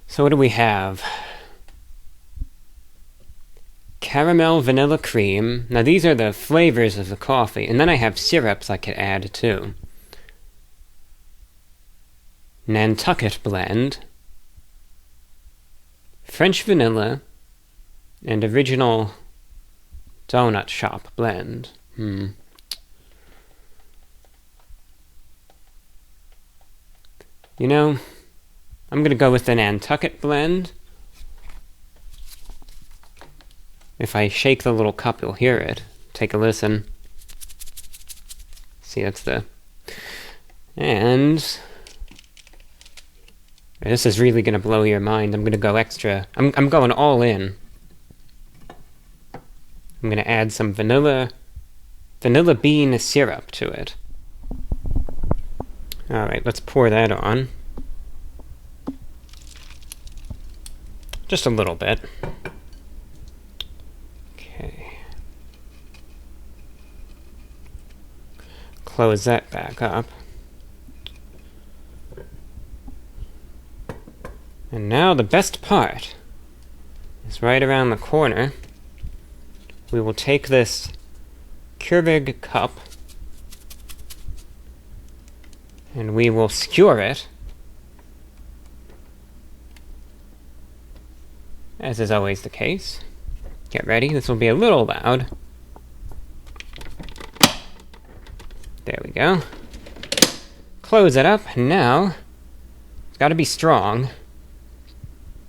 So what do we have? caramel vanilla cream. Now these are the flavors of the coffee, and then I have syrups I could add too. Nantucket blend, French vanilla, and original donut shop blend. You know, I'm gonna go with the Nantucket blend. If I shake the little cup, you'll hear it. Take a listen. See, that's the... And... this is really gonna blow your mind. I'm gonna go extra. I'm going all in. I'm gonna add some vanilla bean syrup to it. Alright, let's pour that on. Just a little bit. Okay. Close that back up. And now the best part is right around the corner. We will take this Keurig cup and we will skewer it, as is always the case. Get ready, this will be a little loud. There we go. Close it up, and now it's got to be strong.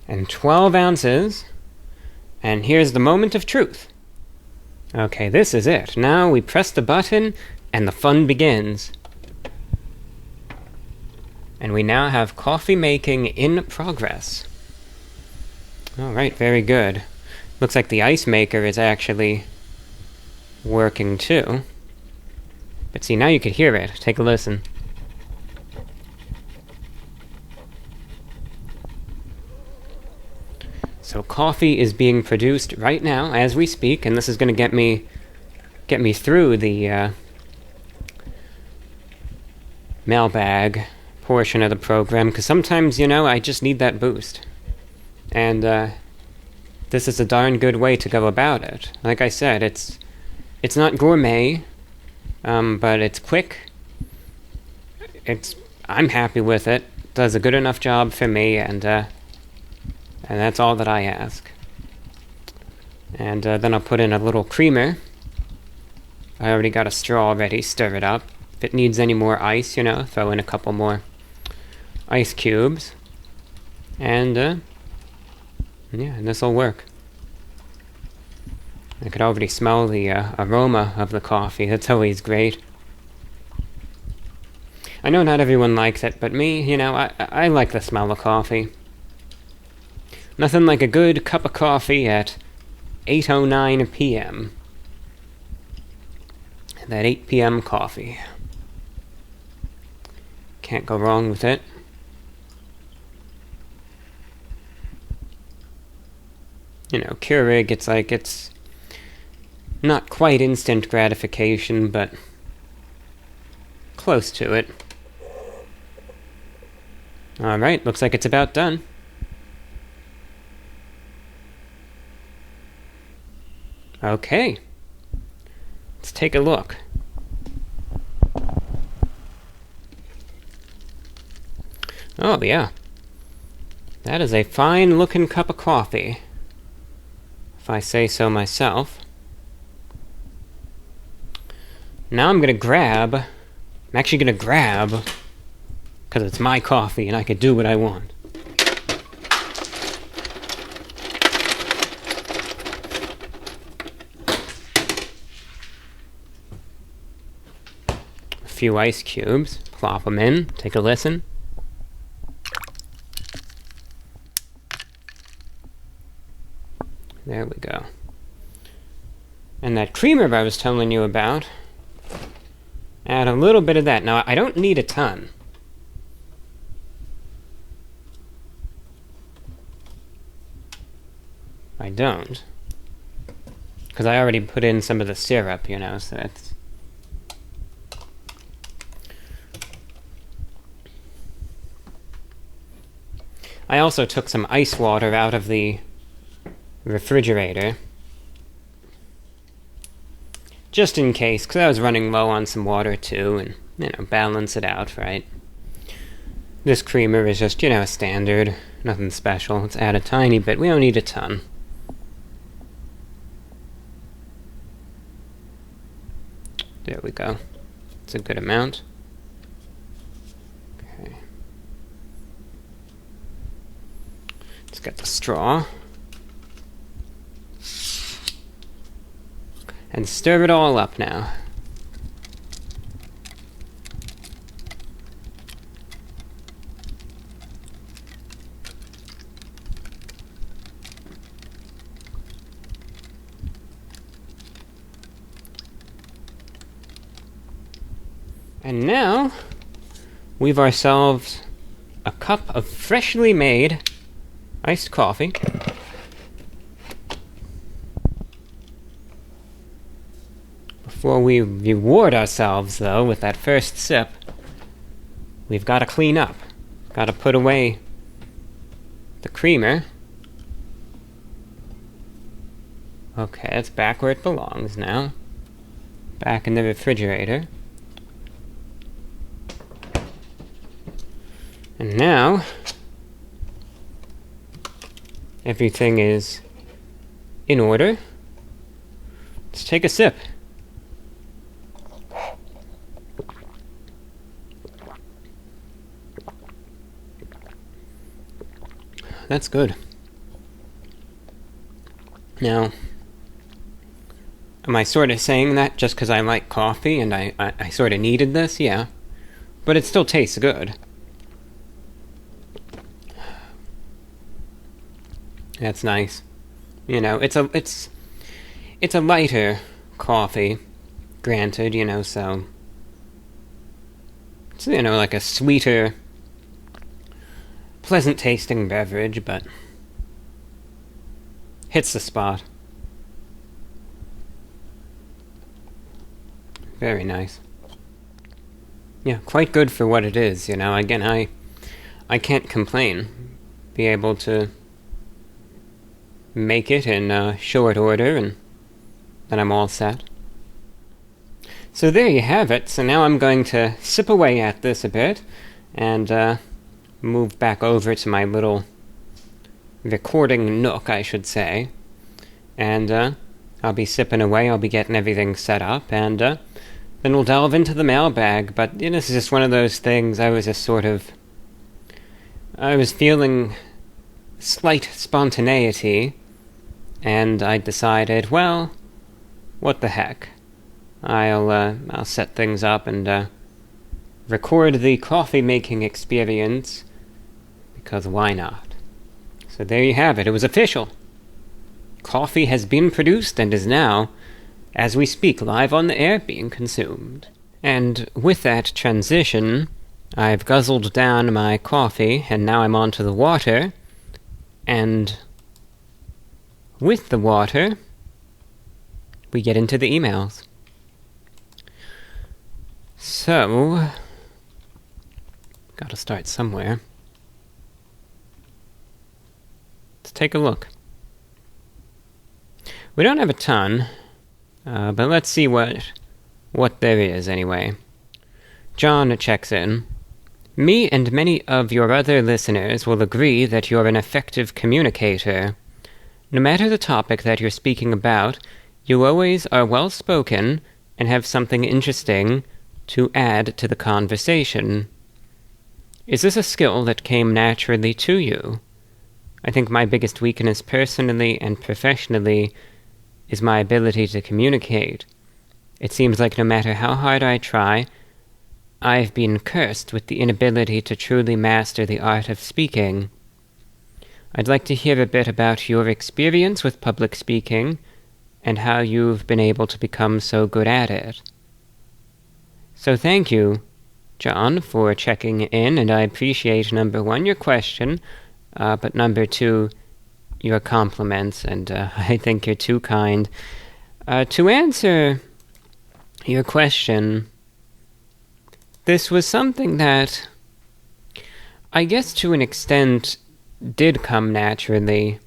And 12 ounces. And here's the moment of truth. Okay, this is it. Now we press the button, and the fun begins. And we now have coffee making in progress. Alright, very good. Looks like the ice maker is actually working too. But see, now you can hear it. Take a listen. So coffee is being produced right now as we speak, and this is going to get me through the mailbag portion of the program, because sometimes, you know, I just need that boost. And this is a darn good way to go about it. Like I said, it's not gourmet, but it's quick. I'm happy with it. Does a good enough job for me, and that's all that I ask. And then I'll put in a little creamer. I already got a straw ready. Stir it up. If it needs any more ice, you know, throw in a couple more ice cubes. And yeah, and this will work. I could already smell the aroma of the coffee. That's always great. I know not everyone likes it, but me, you know, I like the smell of coffee. Nothing like a good cup of coffee at 8:09 p.m. That 8 p.m. coffee. Can't go wrong with it. You know, Keurig, it's not quite instant gratification, but close to it. Alright, looks like it's about done. Okay. Let's take a look. Oh, yeah. That is a fine-looking cup of coffee, if I say so myself. Now I'm actually gonna grab, because it's my coffee and I can do what I want. A few ice cubes, plop them in, take a listen. There we go. And that creamer I was telling you about, add a little bit of that. Now, I don't need a ton. I don't. Because I already put in some of the syrup, you know, so that's... I also took some ice water out of the refrigerator Just in case, because I was running low on some water too, and, balance it out, right? This creamer is just, standard. Nothing special. Let's add a tiny bit. We don't need a ton. There we go. It's a good amount. Okay. Let's get the straw. And stir it all up now. And now, we've ourselves a cup of freshly made iced coffee. Before we reward ourselves, though, with that first sip, we've got to clean up. Got to put away the creamer. Okay, it's back where it belongs now. Back in the refrigerator. And now, everything is in order. Let's take a sip. That's good. Now, am I sort of saying that just because I like coffee and I sort of needed this? Yeah. But it still tastes good. That's nice. It's a lighter coffee, granted, so it's, like a sweeter, pleasant tasting beverage, but hits the spot. Very nice. Yeah, quite good for what it is, Again, I can't complain. Be able to make it in short order, and then I'm all set. So there you have it. So now I'm going to sip away at this a bit, and move back over to my little recording nook, I should say. And I'll be sipping away, I'll be getting everything set up, and then we'll delve into the mailbag. But this is just one of those things, I was feeling slight spontaneity, and I decided, well, what the heck. I'll set things up and record the coffee-making experience, because why not? So there you have it. It was official. Coffee has been produced and is now, as we speak, live on the air, being consumed. And with that transition, I've guzzled down my coffee, and now I'm on to the water, and with the water, we get into the emails. So, gotta start somewhere. Let's take a look. We don't have a ton, but let's see what there is anyway. John checks in. Me and many of your other listeners will agree that you're an effective communicator. No matter the topic that you're speaking about, you always are well-spoken and have something interesting to add to the conversation. Is this a skill that came naturally to you? I think my biggest weakness personally and professionally is my ability to communicate. It seems like no matter how hard I try, I've been cursed with the inability to truly master the art of speaking. I'd like to hear a bit about your experience with public speaking and how you've been able to become so good at it. So thank you, John, for checking in, and I appreciate, number one, your question, but number two, your compliments, and I think you're too kind. To answer your question, this was something that, I guess to an extent, did come naturally.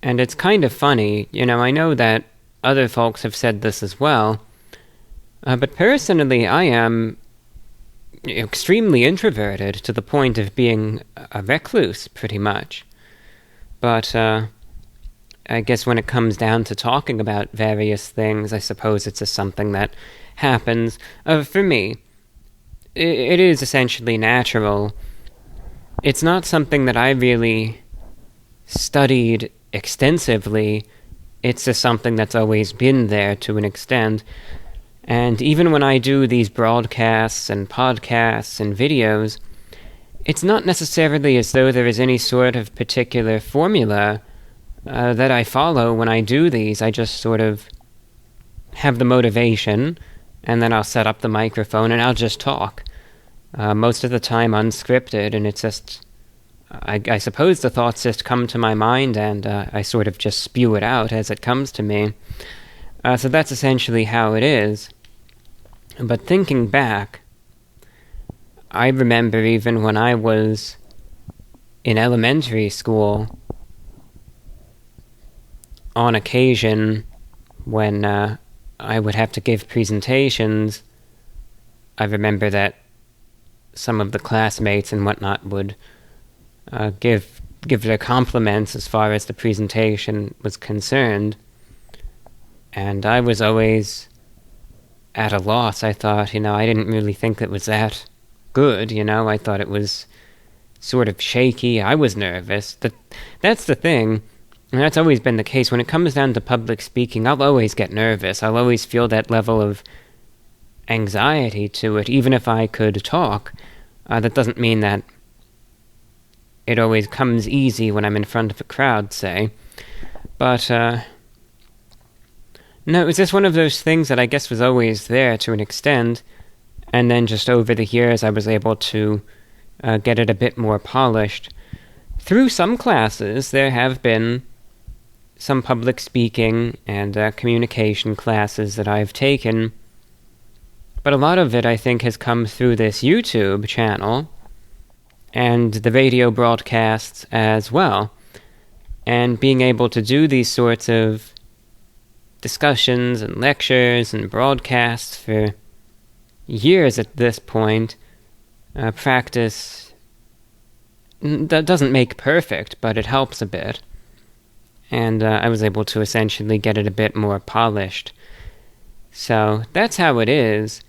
And it's kind of funny, I know that other folks have said this as well. But personally, I am extremely introverted to the point of being a recluse, pretty much. But I guess when it comes down to talking about various things, I suppose it's just something that happens. For me, it is essentially natural. It's not something that I really studied extensively. It's just something that's always been there to an extent. And even when I do these broadcasts and podcasts and videos, it's not necessarily as though there is any sort of particular formula that I follow when I do these. I just sort of have the motivation, and then I'll set up the microphone and I'll just talk. Most of the time unscripted, and it's just, I suppose the thoughts just come to my mind, and I sort of just spew it out as it comes to me. So that's essentially how it is. But thinking back, I remember even when I was in elementary school, on occasion, when I would have to give presentations, I remember that some of the classmates and whatnot would give their compliments as far as the presentation was concerned. And I was always at a loss. I thought, I didn't really think it was that good, I thought it was sort of shaky. I was nervous. That's the thing, and that's always been the case. When it comes down to public speaking, I'll always get nervous. I'll always feel that level of anxiety to it, even if I could talk. That doesn't mean that it always comes easy when I'm in front of a crowd, say. But, no, it was just one of those things that I guess was always there to an extent, and then just over the years I was able to get it a bit more polished. Through some classes, there have been some public speaking and communication classes that I've taken, but a lot of it, I think, has come through this YouTube channel and the radio broadcasts as well, and being able to do these sorts of discussions and lectures and broadcasts for years at this point. Practice that doesn't make perfect, but it helps a bit. And I was able to essentially get it a bit more polished. So that's how it is.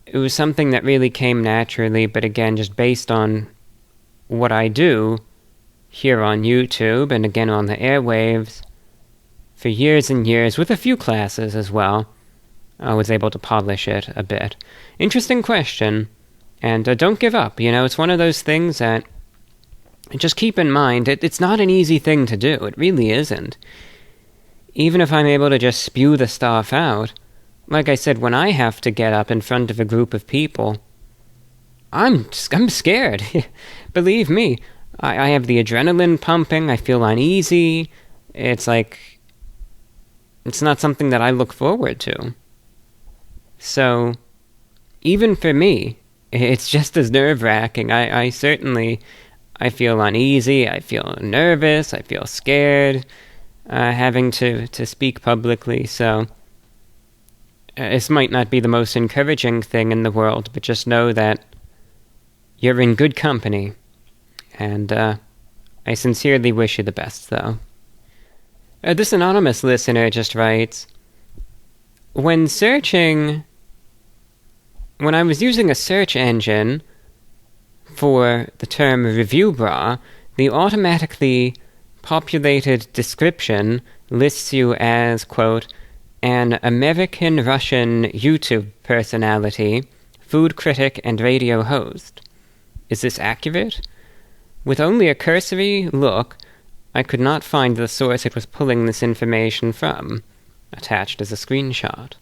It was something that really came naturally, but again, just based on what I do here on YouTube and again on the airwaves, for years and years, with a few classes as well, I was able to polish it a bit. Interesting question, and don't give up. It's one of those things that, just keep in mind, it's not an easy thing to do. It really isn't. Even if I'm able to just spew the stuff out, like I said, when I have to get up in front of a group of people, I'm scared. Believe me, I have the adrenaline pumping, I feel uneasy. It's like, it's not something that I look forward to. So, even for me, it's just as nerve-wracking. I certainly feel uneasy, I feel nervous, I feel scared, having to speak publicly. So, this might not be the most encouraging thing in the world, but just know that you're in good company. And I sincerely wish you the best, though. This anonymous listener just writes, when I was using a search engine for the term review bra, the automatically populated description lists you as, quote, an American-Russian YouTube personality, food critic, and radio host. Is this accurate? With only a cursory look, I could not find the source it was pulling this information from, attached as a screenshot.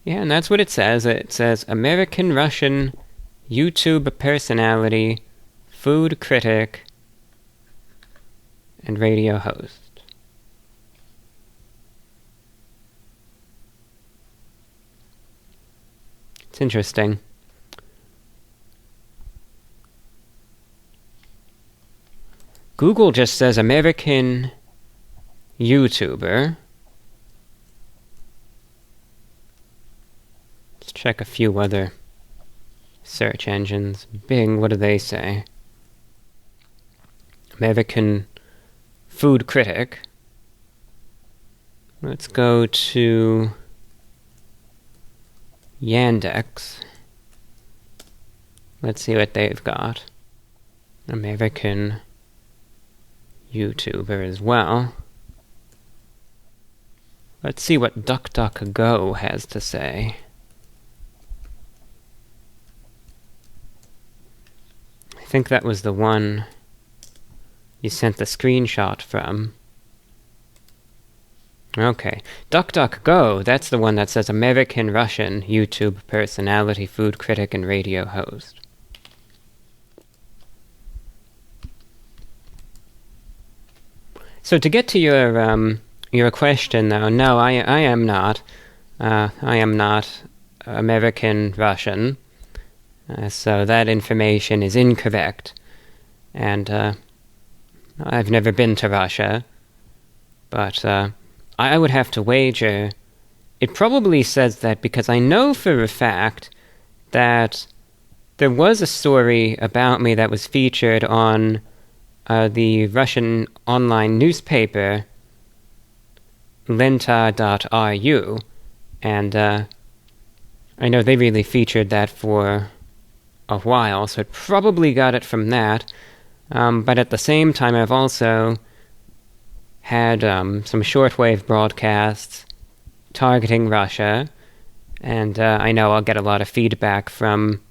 Yeah, and that's what it says. It says American-Russian YouTube personality, food critic, and radio host. It's interesting. Google just says American YouTuber. Let's check a few other search engines. Bing, what do they say? American food critic. Let's go to Yandex. Let's see what they've got. American YouTuber as well. Let's see what DuckDuckGo has to say. I think that was the one you sent the screenshot from. Okay. DuckDuckGo, that's the one that says American-Russian YouTube personality, food critic, and radio host. So to get to your question, though, no, I am not. I am not American-Russian. So that information is incorrect. And I've never been to Russia. But I would have to wager it probably says that because I know for a fact that there was a story about me that was featured on the Russian online newspaper lenta.ru, and I know they really featured that for a while, so it probably got it from that. But at the same time, I've also had some shortwave broadcasts targeting Russia, and I know I'll get a lot of feedback from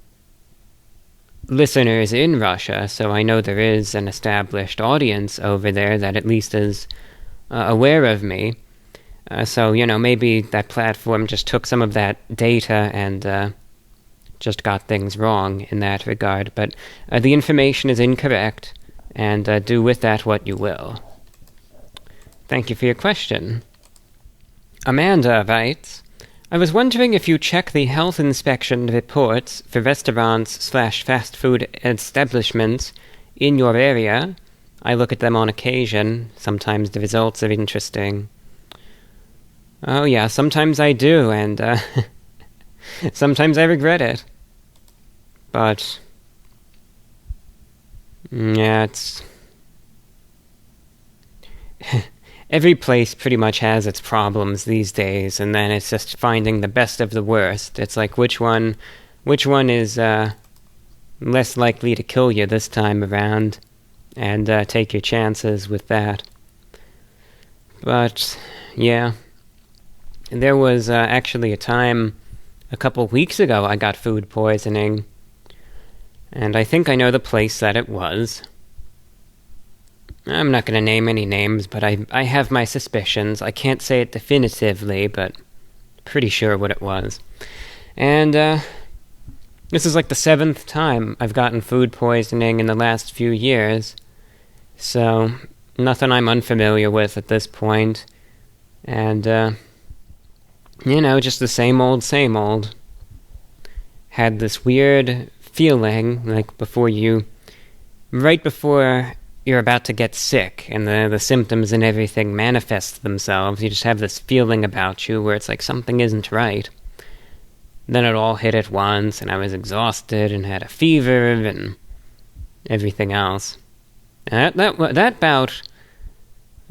listeners in Russia, so I know there is an established audience over there that at least is aware of me. So, maybe that platform just took some of that data and just got things wrong in that regard. But the information is incorrect, and do with that what you will. Thank you for your question. Amanda writes, I was wondering if you check the health inspection reports for restaurants/fast food establishments in your area. I look at them on occasion. Sometimes the results are interesting. Oh yeah, sometimes I do, and sometimes I regret it. But yeah, it's every place pretty much has its problems these days, and then it's just finding the best of the worst. It's like which one is less likely to kill you this time around, and take your chances with that. But yeah, there was actually a time a couple weeks ago I got food poisoning, and I think I know the place that it was. I'm not going to name any names, but I have my suspicions. I can't say it definitively, but pretty sure what it was. And this is like the 7th time I've gotten food poisoning in the last few years, so nothing I'm unfamiliar with at this point. And, just the same old. Had this weird feeling, like right before you're about to get sick, and the symptoms and everything manifest themselves. You just have this feeling about you where it's like something isn't right. Then it all hit at once, and I was exhausted and had a fever and everything else. And that bout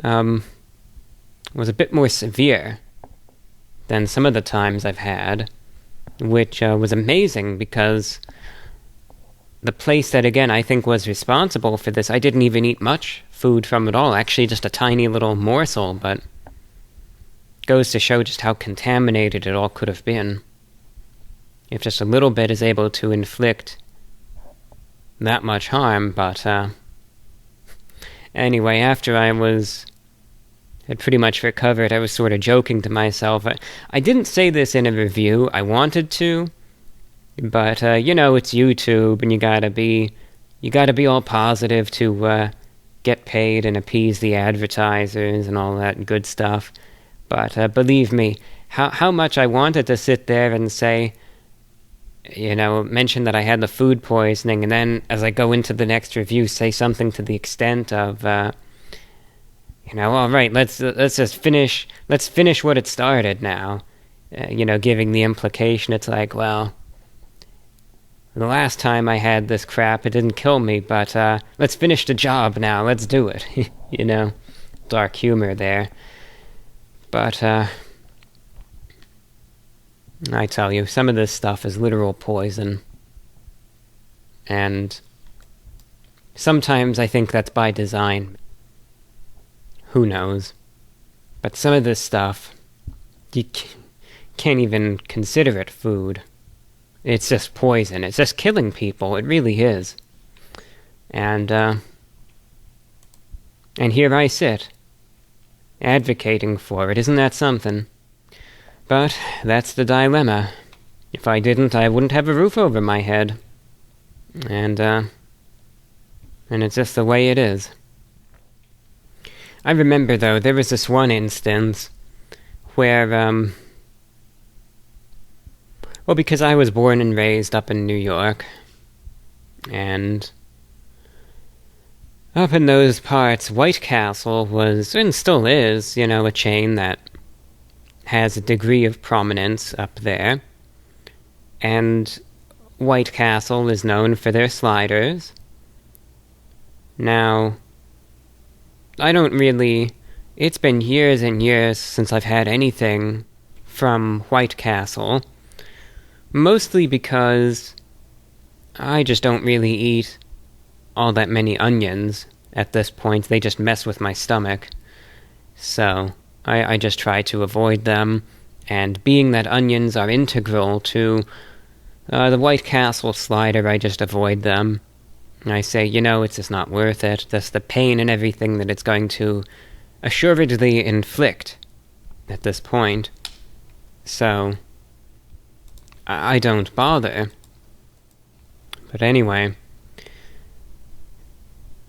was a bit more severe than some of the times I've had, which was amazing because the place that, again, I think was responsible for this, I didn't even eat much food from at all, actually just a tiny little morsel, but goes to show just how contaminated it all could have been. If just a little bit is able to inflict that much harm, but anyway, after I had pretty much recovered, I was sort of joking to myself. I didn't say this in a review, I wanted to, but, it's YouTube, and you gotta be all positive to, get paid and appease the advertisers and all that good stuff. But, believe me, how much I wanted to sit there and say, mention that I had the food poisoning, and then, as I go into the next review, say something to the extent of, All right, let's just finish what it started now. Giving the implication it's like, well, the last time I had this crap, it didn't kill me, but let's finish the job now, let's do it. Dark humor there. But I tell you, some of this stuff is literal poison. And sometimes I think that's by design. Who knows? But some of this stuff, you can't even consider it food. It's just poison. It's just killing people. It really is. And here I sit, advocating for it. Isn't that something? But that's the dilemma. If I didn't, I wouldn't have a roof over my head. And it's just the way it is. I remember, though, there was this one instance where, because I was born and raised up in New York, and up in those parts, White Castle was, and still is, a chain that has a degree of prominence up there, and White Castle is known for their sliders. Now, it's been years and years since I've had anything from White Castle, mostly because I just don't really eat all that many onions at this point. They just mess with my stomach. So I just try to avoid them, and being that onions are integral to the White Castle slider, I just avoid them. I say, it's just not worth it. That's the pain and everything that it's going to assuredly inflict at this point. So I don't bother. But anyway,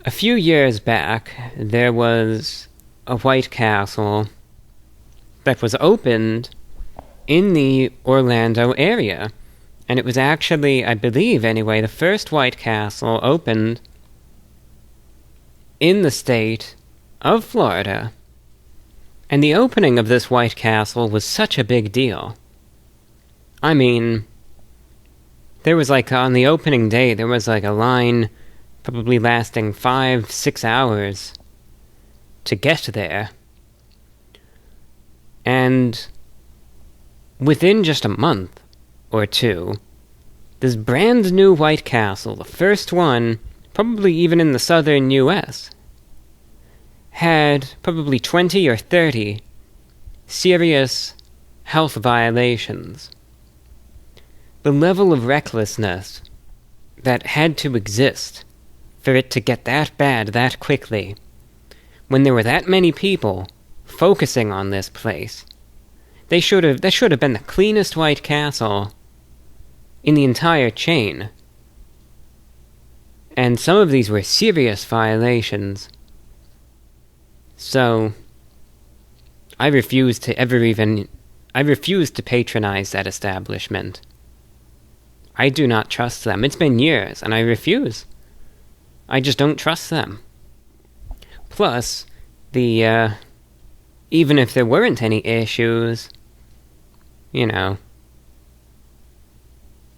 a few years back, there was a White Castle that was opened in the Orlando area. And it was actually, I believe anyway, the first White Castle opened in the state of Florida. And the opening of this White Castle was such a big deal. I mean, there was on the opening day, there was a line probably lasting 5-6 hours to get there. And within just a month or two, this brand new White Castle, the first one, probably even in the southern US, had probably 20 or 30 serious health violations. The level of recklessness that had to exist for it to get that bad that quickly, when there were that many people focusing on this place. That should have been the cleanest White Castle in the entire chain. And some of these were serious violations. So I refuse to patronize that establishment. I do not trust them. It's been years, and I refuse. I just don't trust them. Plus, even if there weren't any issues,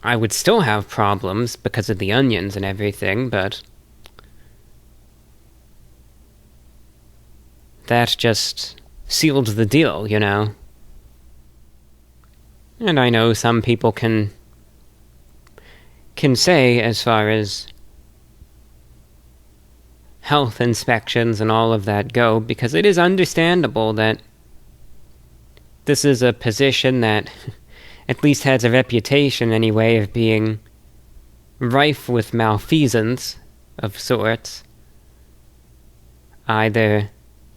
I would still have problems because of the onions and everything, but that just sealed the deal, And I know some people can say, as far as health inspections and all of that go, because it is understandable that this is a position that at least has a reputation anyway of being rife with malfeasance of sorts. Either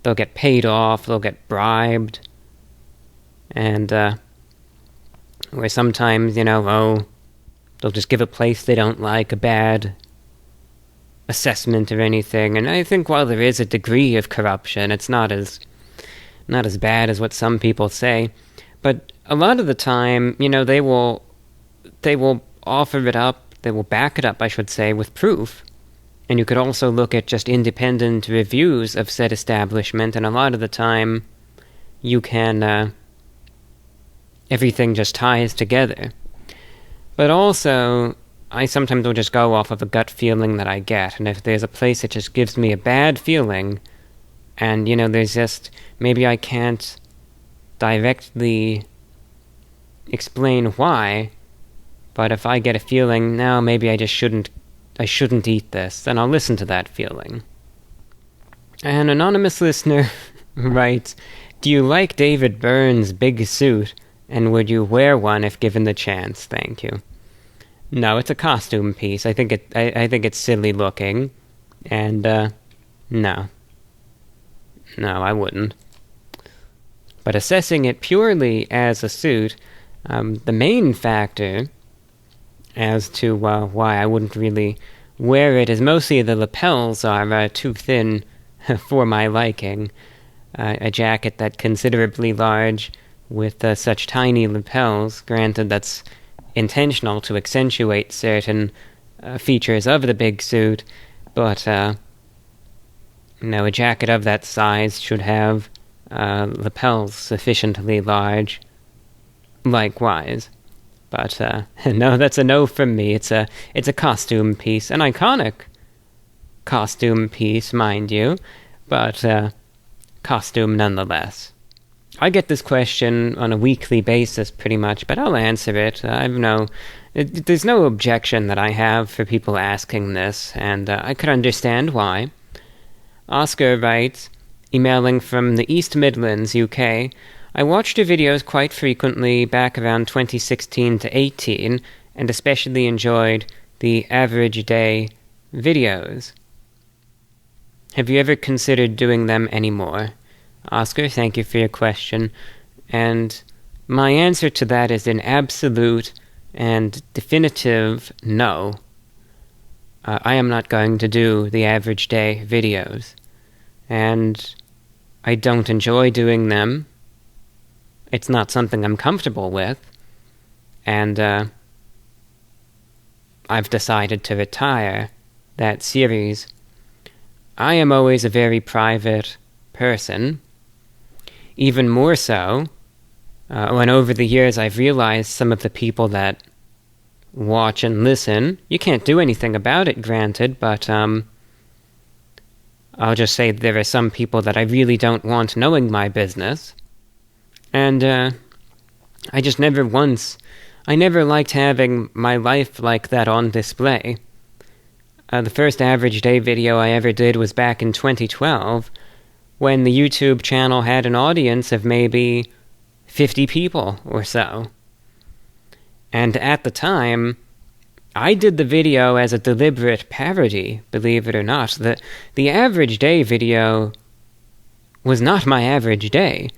they'll get paid off, they'll get bribed, and where sometimes, they'll just give a place they don't like a bad assessment or anything. And I think while there is a degree of corruption, it's not as bad as what some people say. But a lot of the time, they will offer it up, they will back it up, I should say, with proof. And you could also look at just independent reviews of said establishment, and a lot of the time you can, everything just ties together. But also, I sometimes will just go off of a gut feeling that I get, and if there's a place that just gives me a bad feeling, and, there's just, maybe I can't directly explain why, but if I get a feeling, no, maybe I shouldn't eat this, then I'll listen to that feeling. An anonymous listener writes, do you like David Byrne's big suit, and would you wear one if given the chance? Thank you. No, it's a costume piece. I think it's silly looking, and, no. No, I wouldn't. But assessing it purely as a suit, the main factor as to why I wouldn't really wear it is mostly the lapels are too thin for my liking. A jacket that considerably large with such tiny lapels, granted that's intentional to accentuate certain features of the big suit, but a jacket of that size should have lapels sufficiently large likewise. But no, that's a no from me. It's a costume piece, an iconic costume piece, mind you, but costume nonetheless. I get this question on a weekly basis pretty much, but I'll answer it. There's no objection that I have for people asking this, and I could understand why. Oscar writes, emailing from the East Midlands, UK, I watched your videos quite frequently back around 2016 to 18, and especially enjoyed the average day videos. Have you ever considered doing them anymore? Oscar, thank you for your question, and my answer to that is an absolute and definitive no. I am not going to do the average day videos, and I don't enjoy doing them. It's not something I'm comfortable with, and I've decided to retire that series. I am always a very private person, even more so when over the years I've realized some of the people that watch and listen, you can't do anything about it, granted, but I'll just say there are some people that I really don't want knowing my business. And I just never liked having my life like that on display. The first average day video I ever did was back in 2012, when the YouTube channel had an audience of maybe 50 people or so. And at the time, I did the video as a deliberate parody, believe it or not. The average day video was not my average day.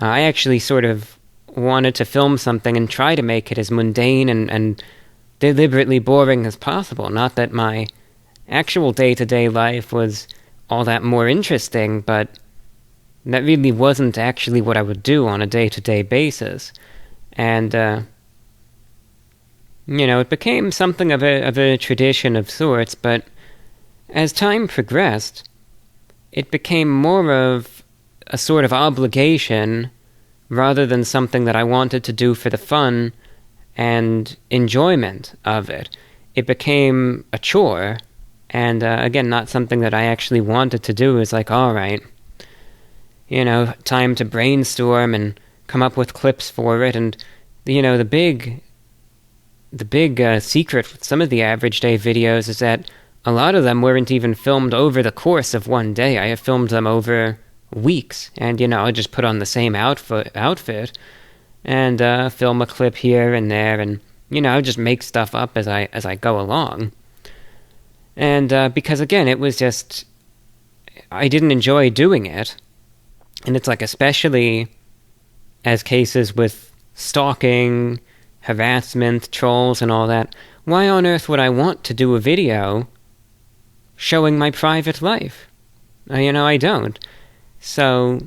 I actually sort of wanted to film something and try to make it as mundane and deliberately boring as possible. Not that my actual day-to-day life was all that more interesting, but that really wasn't actually what I would do on a day-to-day basis. And, it became something of a tradition of sorts, but as time progressed, it became more of a sort of obligation rather than something that I wanted to do for the fun and enjoyment of it. It became a chore, and again, not something that I actually wanted to do. It's like, all right, time to brainstorm and come up with clips for it, and the big secret with some of the average day videos is that a lot of them weren't even filmed over the course of one day. I have filmed them over weeks, and I just put on the same outfit and film a clip here and there, and just make stuff up as I go along. And because again, it was just, I didn't enjoy doing it, and it's like, especially as cases with stalking, harassment, trolls, and all that, why on earth would I want to do a video showing my private life? I don't. So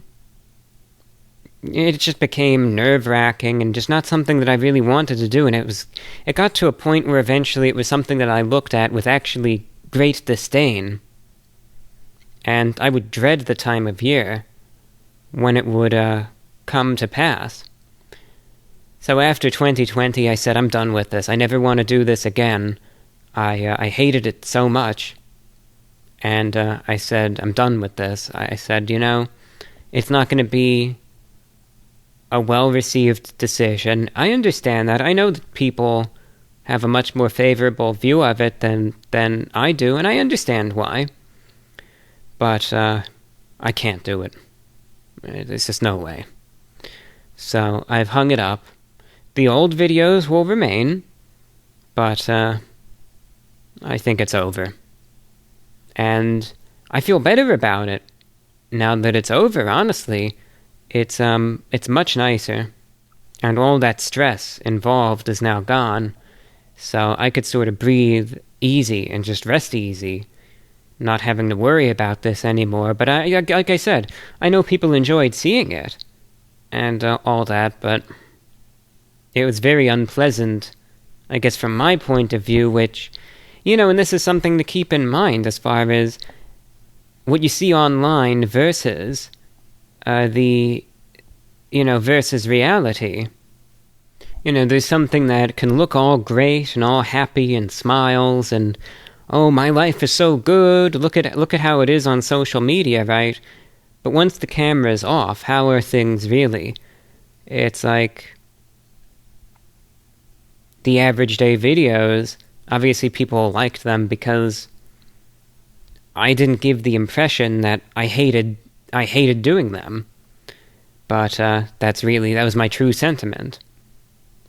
it just became nerve-wracking and just not something that I really wanted to do, and it got to a point where eventually it was something that I looked at with actually great disdain, and I would dread the time of year when it would come to pass. So after 2020, I said, I'm done with this. I never want to do this again. I hated it so much. And I said, I'm done with this. I said, it's not going to be a well-received decision. I understand that. I know that people have a much more favorable view of it than I do, and I understand why. But I can't do it. There's just no way. So I've hung it up. The old videos will remain, but I think it's over. And I feel better about it now that it's over, honestly. It's much nicer. And all that stress involved is now gone. So I could sort of breathe easy and just rest easy, not having to worry about this anymore. But like I said, I know people enjoyed seeing it and all that, but it was very unpleasant, I guess, from my point of view, which, and this is something to keep in mind as far as what you see online versus versus reality. There's something that can look all great and all happy and smiles and, oh, my life is so good, look at how it is on social media, right? But once the camera's off, how are things really? It's like the average day videos, obviously people liked them because I didn't give the impression that I hated doing them. But that was my true sentiment.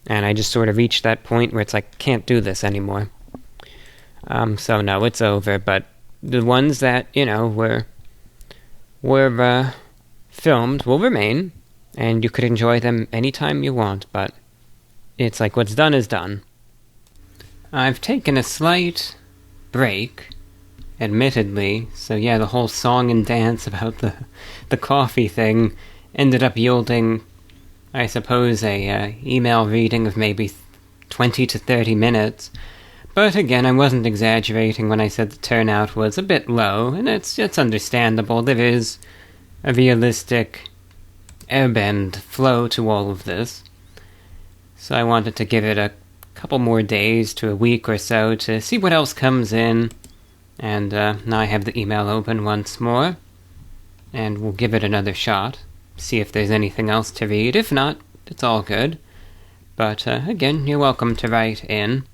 And I just sort of reached that point where it's like, can't do this anymore. So no, it's over. But the ones that, were filmed will remain, and you could enjoy them anytime you want, but it's like what's done is done. I've taken a slight break, admittedly, so yeah, the whole song and dance about the coffee thing ended up yielding, I suppose, a email reading of maybe 20 to 30 minutes. But again, I wasn't exaggerating when I said the turnout was a bit low, and it's understandable. There is a realistic ebb and flow to all of this. So I wanted to give it a couple more days to a week or so to see what else comes in. And now I have the email open once more, and we'll give it another shot. See if there's anything else to read. If not, it's all good. But again, you're welcome to write in.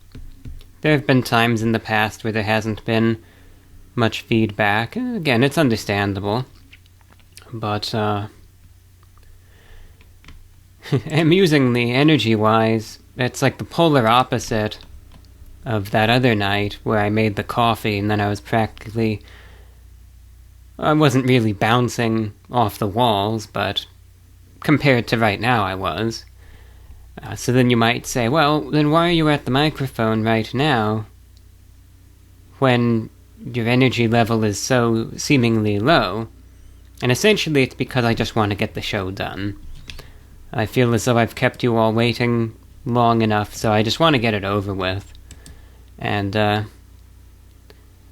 There have been times in the past where there hasn't been much feedback. Again, it's understandable. But amusingly, energy-wise, it's like the polar opposite of that other night where I made the coffee and then I wasn't really bouncing off the walls, but compared to right now I was. So then you might say, well, then why are you at the microphone right now when your energy level is so seemingly low? And essentially it's because I just want to get the show done. I feel as though I've kept you all waiting long enough, so I just want to get it over with. And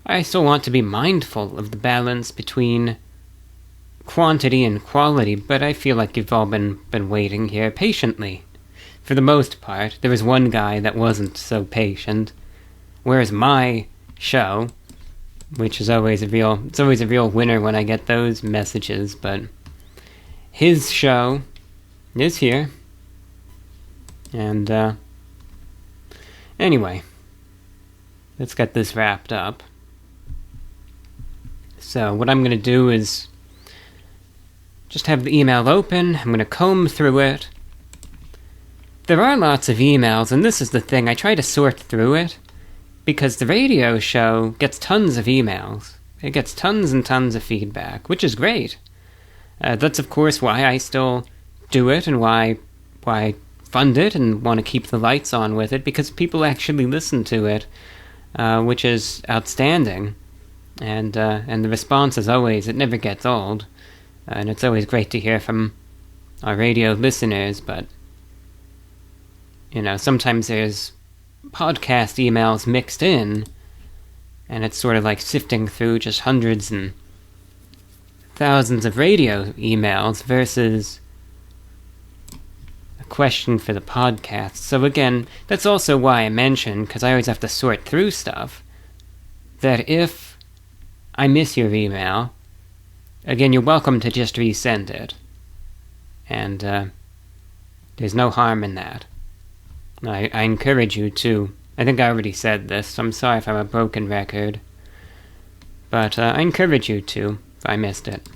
I still want to be mindful of the balance between quantity and quality, but I feel like you've all been waiting here patiently. For the most part, there was one guy that wasn't so patient, whereas my show, which is always a real winner when I get those messages, but his show is here. And anyway, let's get this wrapped up. So what I'm going to do is just have the email open. I'm going to comb through it. There are lots of emails, and this is the thing. I try to sort through it because the radio show gets tons of emails. It gets tons and tons of feedback, which is great. That's, of course, why I still do it and why I fund it and want to keep the lights on with it, because people actually listen to it, which is outstanding. And the response is always, it never gets old. And it's always great to hear from our radio listeners, but sometimes there's podcast emails mixed in, and it's sort of like sifting through just hundreds and thousands of radio emails versus a question for the podcast. So again, that's also why I mentioned, because I always have to sort through stuff, that if I miss your email, again, you're welcome to just resend it. And there's no harm in that. I encourage you to. I think I already said this, so I'm sorry if I'm a broken record. But I encourage you to, if I missed it.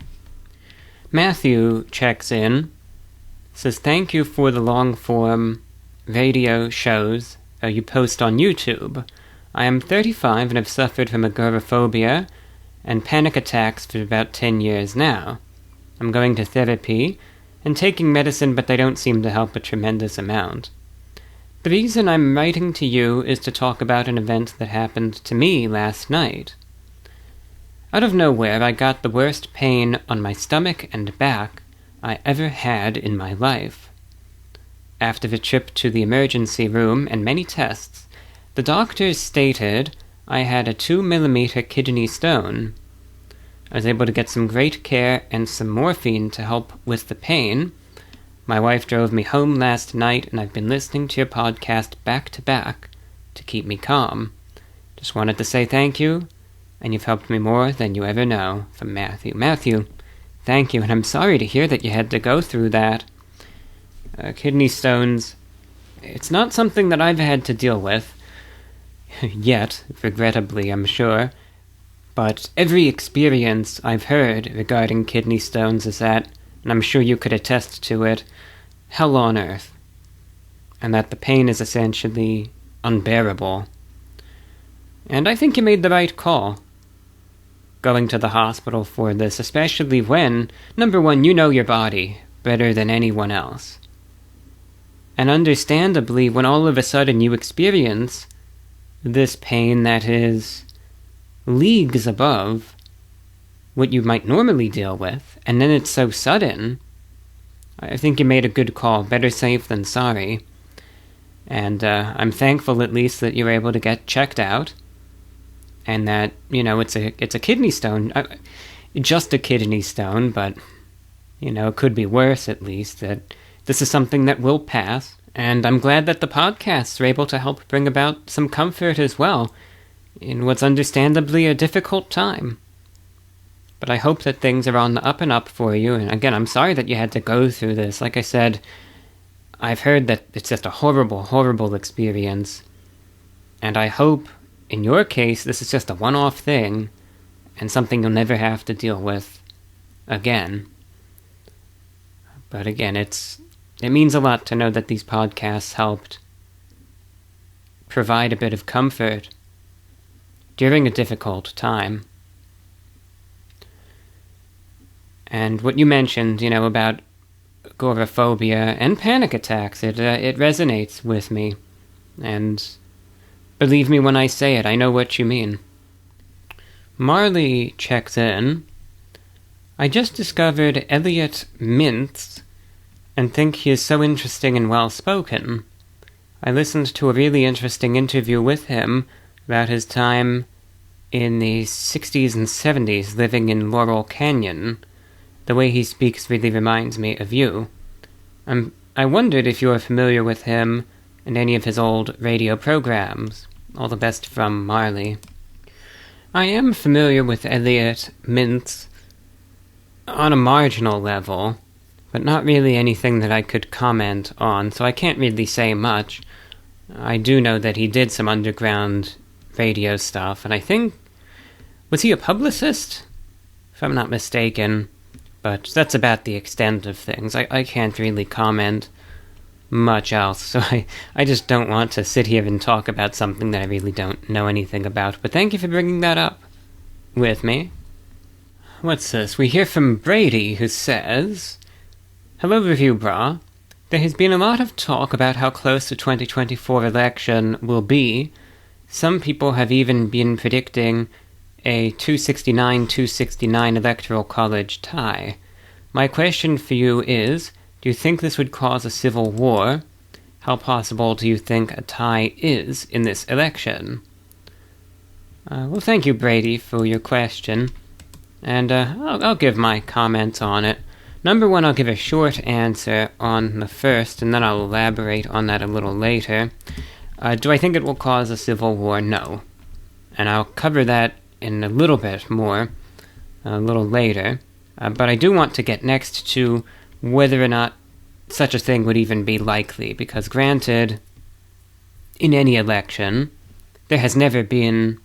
Matthew checks in, says, thank you for the long-form radio shows you post on YouTube. I am 35 and have suffered from agoraphobia and panic attacks for about 10 years now. I'm going to therapy and taking medicine, but they don't seem to help a tremendous amount. The reason I'm writing to you is to talk about an event that happened to me last night. Out of nowhere, I got the worst pain on my stomach and back I ever had in my life. After the trip to the emergency room and many tests, the doctors stated I had a 2mm kidney stone. I was able to get some great care and some morphine to help with the pain. My wife drove me home last night, and I've been listening to your podcast back to back to keep me calm. Just wanted to say thank you, and you've helped me more than you ever know. From Matthew. Matthew, thank you, and I'm sorry to hear that you had to go through that. Kidney stones, it's not something that I've had to deal with yet, regrettably, I'm sure. But every experience I've heard regarding kidney stones is that, and I'm sure you could attest to it, hell on earth. And that the pain is essentially unbearable. And I think you made the right call, going to the hospital for this, especially when, number one, you know your body better than anyone else. And understandably, when all of a sudden you experience this pain that is leagues above what you might normally deal with, and then it's so sudden, I think you made a good call. Better safe than sorry. And I'm thankful at least that you were able to get checked out, and that, you know, it's a kidney stone. Just a kidney stone, but, you know, it could be worse at least. That this is something that will pass, and I'm glad that the podcasts are able to help bring about some comfort as well in what's understandably a difficult time. But I hope that things are on the up and up for you, and again, I'm sorry that you had to go through this. Like I said, I've heard that it's just a horrible, horrible experience, and I hope, in your case, this is just a one-off thing, and something you'll never have to deal with again. But again, it means a lot to know that these podcasts helped provide a bit of comfort during a difficult time. And what you mentioned, you know, about agoraphobia and panic attacks, it resonates with me. And believe me when I say it, I know what you mean. Marley checks in. I just discovered Elliot Mintz and think he is so interesting and well-spoken. I listened to a really interesting interview with him about his time in the 60s and 70s living in Laurel Canyon. The way he speaks really reminds me of you. I wondered if you are familiar with him and any of his old radio programs. All the best from Marley. I am familiar with Elliot Mintz on a marginal level, but not really anything that I could comment on, so I can't really say much. I do know that he did some underground radio stuff, and I think... was he a publicist? If I'm not mistaken. But that's about the extent of things. I can't really comment much else, so I just don't want to sit here and talk about something that I really don't know anything about. But thank you for bringing that up with me. What's this? We hear from Brady, who says, "Hello, Review Bra. There has been a lot of talk about how close the 2024 election will be. Some people have even been predicting a 269-269 Electoral College tie. My question for you is, do you think this would cause a civil war? How possible do you think a tie is in this election?" Well, thank you, Brady, for your question. And I'll give my comments on it. Number one, I'll give a short answer on the first, and then I'll elaborate on that a little later. Do I think it will cause a civil war? No. And I'll cover that in a little bit more, a little later. But I do want to get next to whether or not such a thing would even be likely, because granted, in any election, there has never been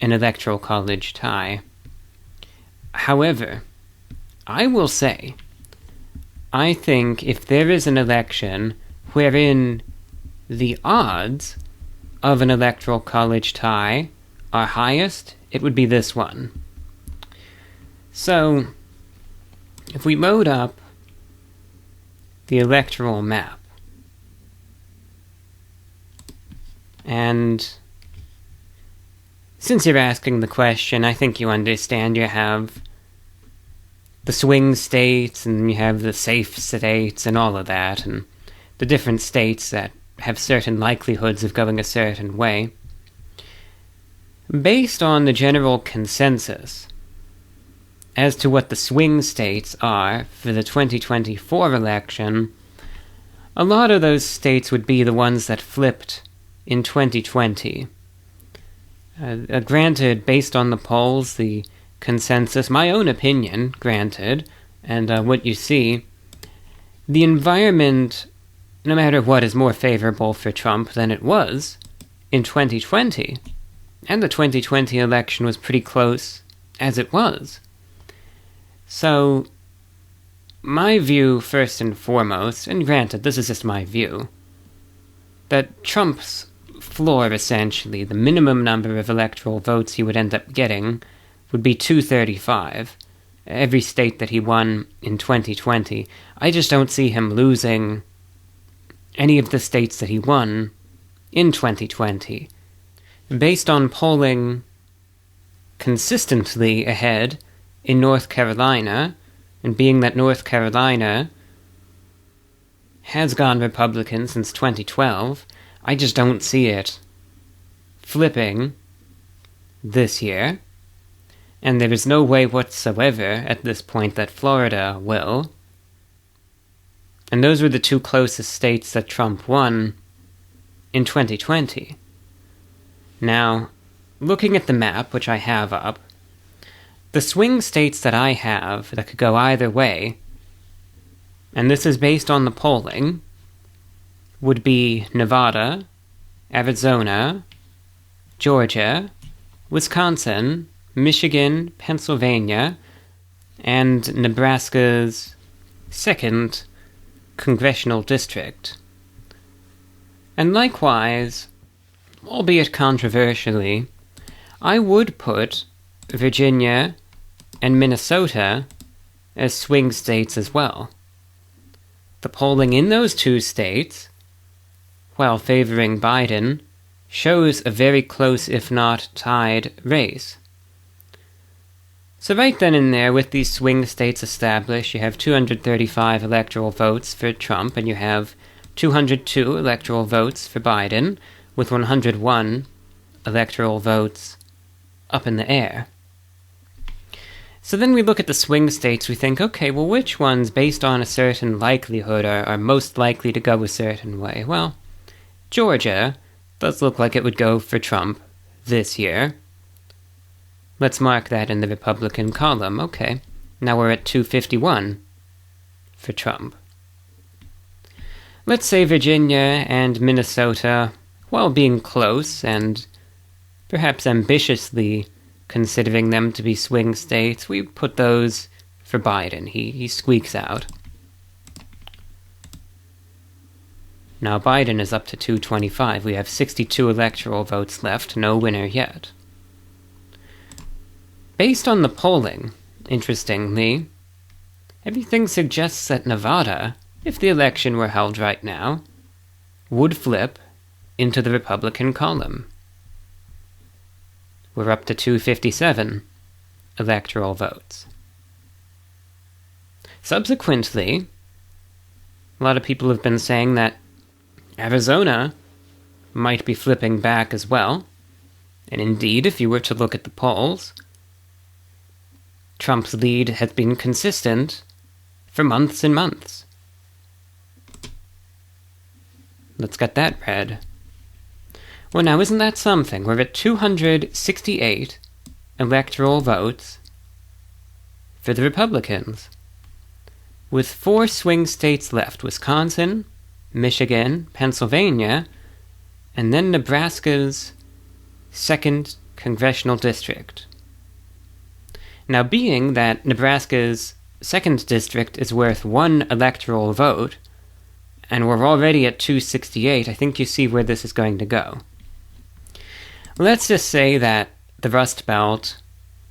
an electoral college tie. However, I will say, I think if there is an election wherein the odds of an electoral college tie are highest, it would be this one. So, if we load up the electoral map, and since you're asking the question, I think you understand. You have the swing states, and you have the safe states, and all of that, and the different states that have certain likelihoods of going a certain way. Based on the general consensus as to what the swing states are for the 2024 election, a lot of those states would be the ones that flipped in 2020. Granted, based on the polls, the consensus, my own opinion, granted, and what you see, the environment, no matter what, is more favorable for Trump than it was in 2020. And the 2020 election was pretty close as it was. So, my view, first and foremost, and granted, this is just my view, that Trump's floor, essentially, the minimum number of electoral votes he would end up getting, would be 235. Every state that he won in 2020. I just don't see him losing any of the states that he won in 2020. Based on polling consistently ahead in North Carolina, and being that North Carolina has gone Republican since 2012, I just don't see it flipping this year. And there is no way whatsoever at this point that Florida will. And those were the two closest states that Trump won in 2020. Now, looking at the map, which I have up, the swing states that I have that could go either way, and this is based on the polling, would be Nevada, Arizona, Georgia, Wisconsin, Michigan, Pennsylvania, and Nebraska's 2nd congressional district. And likewise, albeit controversially, I would put Virginia and Minnesota as swing states as well. The polling in those two states, while favoring Biden, shows a very close, if not tied, race. So right then and there, with these swing states established, you have 235 electoral votes for Trump, and you have 202 electoral votes for Biden, with 101 electoral votes up in the air. So then we look at the swing states, we think, okay, well, which ones, based on a certain likelihood, are most likely to go a certain way? Well, Georgia does look like it would go for Trump this year. Let's mark that in the Republican column. Okay, now we're at 251 for Trump. Let's say Virginia and Minnesota, while being close and perhaps ambitiously considering them to be swing states, we put those for Biden. He squeaks out. Now Biden is up to 225. We have 62 electoral votes left, no winner yet. Based on the polling, interestingly, everything suggests that Nevada, if the election were held right now, would flip into the Republican column. We're up to 257 electoral votes. Subsequently, a lot of people have been saying that Arizona might be flipping back as well, And indeed, if you were to look at the polls, Trump's lead has been consistent for months and months. Let's get that read. Well, now, isn't that something? We're at 268 electoral votes for the Republicans, with 4 swing states left: Wisconsin, Michigan, Pennsylvania, and then Nebraska's 2nd congressional district. Now, being that Nebraska's 2nd district is worth 1 electoral vote, and we're already at 268, I think you see where this is going to go. Let's just say that the Rust Belt,